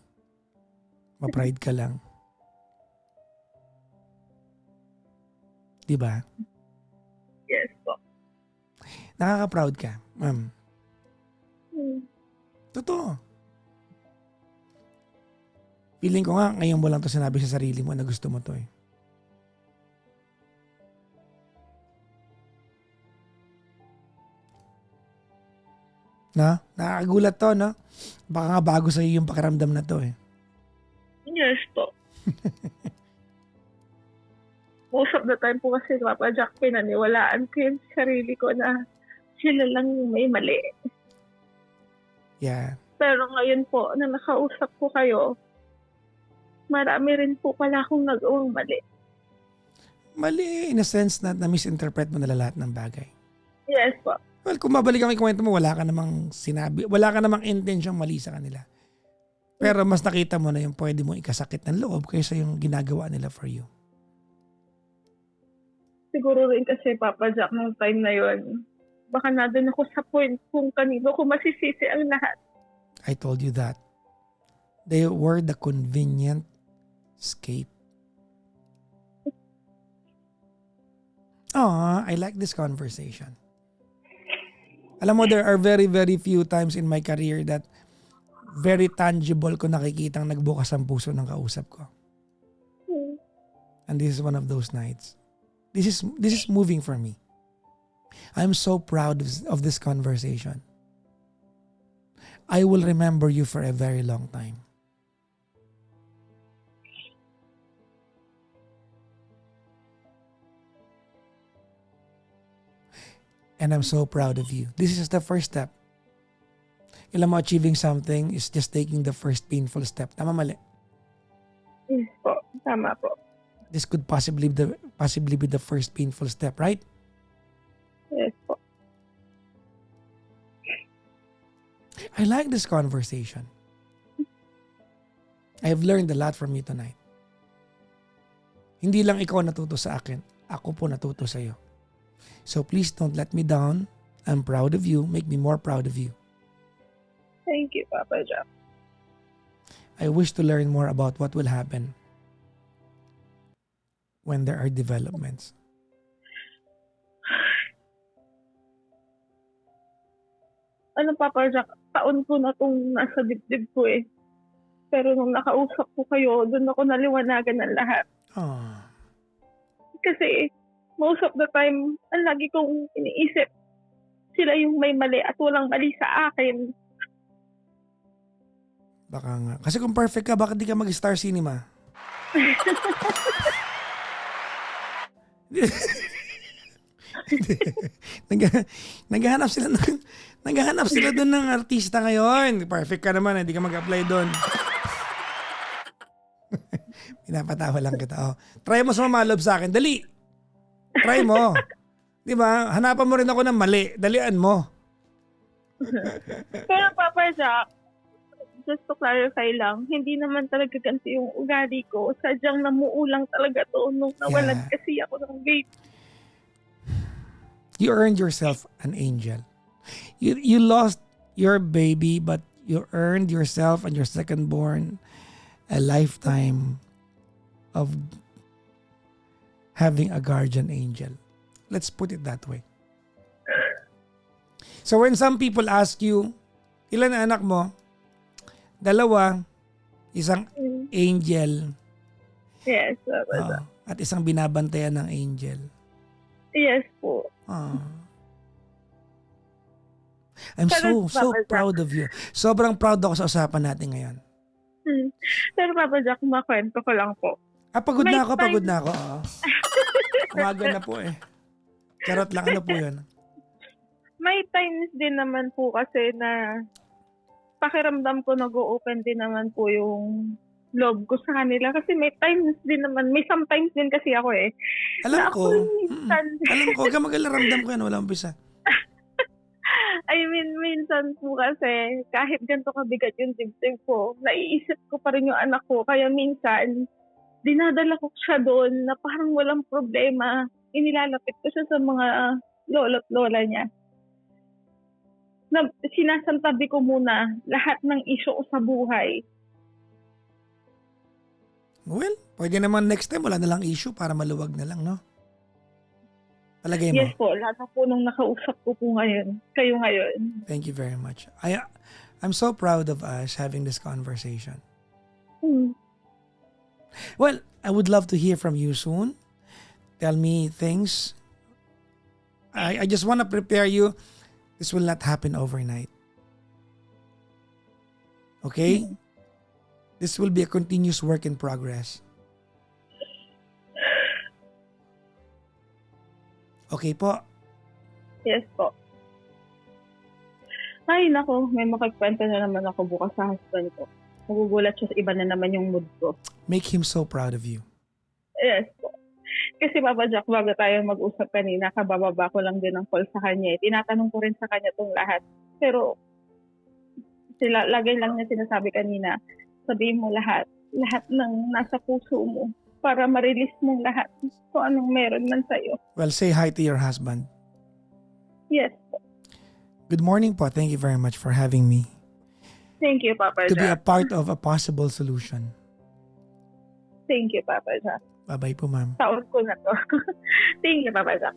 Ma-pride ka lang. Diba? Yes po. Nakaka-proud ka, ma'am. Hmm. Totoo. Feeling ko nga, ngayon mo lang to sinabi sa sarili mo na gusto mo to eh. Na? Nakakagulat to, no? Baka nga bago sa'yo yung pakiramdam na to eh. Yes po. Most of the time po kasi, Papa Jack, pinaniwalaan ko yung sarili ko na sila lang yung may mali. Yeah. Pero ngayon po, na nakausap ko kayo, marami rin po pala akong nagawang mali. Mali in a sense na na-misinterpret mo na lahat ng bagay. Yes po. Well, kung mabalik kami kwento mo, wala ka namang sinabi, wala ka namang intensyong mali sa kanila. Pero mas nakita mo na yung pwede mong ikasakit ng loob kaysa yung ginagawa nila for you. Siguro rin kasi, Papa Jack, nung time na yon, baka nandun ako sa point kung kanino ko masisisi ang lahat. I told you that. They were the convenient escape. I like this conversation. Alam mo, there are very, very few times in my career that very tangible ko nakikitang nagbukas ang puso ng kausap ko. And this is one of those nights. This is moving for me. I'm so proud of this conversation. I will remember you for a very long time. And I'm so proud of you. This is the first step. Alam mo, achieving something is just taking the first painful step. Tama, mali? Yes po. Tama po. This could possibly be the first painful step, right? Yes po. I like this conversation. I have learned a lot from you tonight. Hindi lang ikaw natuto sa akin, ako po natuto sa iyo. So please don't let me down. I'm proud of you. Make me more proud of you. Thank you, Papa Jack. I wish to learn more about what will happen when there are developments. Ano, Papa Jack, taon ko na itong nasa dibdib ko eh. Pero nung nakausap ko kayo, doon ako naliwanagan ng lahat. Ah, Kasi most of the time, ang lagi kong iniisip, sila yung may mali at walang mali sa akin. baka nga. Kasi kung perfect ka, bakit di ka mag-Star Cinema? Naghahanap sila doon ng artista ngayon. Perfect ka naman, hindi ka mag-apply doon. Pinapatawa lang kita. Oh. Try mo sumamalob sa akin. Dali. Try mo. Di ba? Hanapan mo rin ako ng mali. Dalian mo. Pero Papa Jack, just to clarify lang, hindi naman talaga ganito yung ugali ko. Sadyang namuulang talaga to nung nawalan kasi ako ng baby. You earned yourself an angel. You lost your baby, but you earned yourself and your second born a lifetime of having a guardian angel. Let's put it that way. So when some people ask you, ilan na anak mo? 2, isang angel. Yes, Papa Jack. At isang binabantayan ng angel. Yes po. I'm Pero, so Papa Jack, proud of you. Sobrang proud ako sa usapan natin ngayon. Pero Papa Jack, makwento ko lang po. Pagod May na ako, time- pagod na ako. Umaga na po eh. Charot lang, ano po yun? May times din naman po kasi na pakiramdam ko nag-o-open din naman po yung love ko sa kanila. Kasi may times din naman, may sometimes din kasi ako eh. Alam Na ko. ako minsan, Alam ko, huwag ka mag-alaramdam ko yan. Walang umpisa. I mean, minsan po kasi kahit ganito kabigat yung dibdib ko, naiisip ko pa rin yung anak ko. Kaya minsan, dinadala ko siya doon na parang walang problema. Inilalapit ko siya sa mga lolo't lola niya. Na sinasantabi ko muna lahat ng issue ko sa buhay. Well, pwede naman next time wala na lang issue para maluwag na lang, no? Palagay mo. Yes po, lahat na po nung nakausap ko po ngayon. Kayo ngayon. Thank you very much. I'm so proud of us having this conversation. Well, I would love to hear from you soon. Tell me things. I just want to prepare you. This will not happen overnight. Okay? This will be a continuous work in progress. Okay po? Yes po. Ay, nako, may makagkwento na naman ako bukas sa husband ko. Nagugulat siya sa iba na naman yung mood ko. Make him so proud of you. Yes po. Kasi Papa Jack, bago tayo mag-usap kanina, kabababa ko lang din ang call sa kanya. Tinatanong ko rin sa kanya itong lahat. Pero, lagay lang niya sinasabi kanina, sabihin mo lahat ng nasa puso mo para ma-release mong lahat kung anong meron man sa'yo. Well, say hi to your husband. Yes po. Good morning po. Thank you very much for having me. Thank you, Papa To be a Jack. part of a possible solution. Thank you, Papa Jack. Bye-bye po, ma'am. Taon ko na to. Thank you, Papa Jack.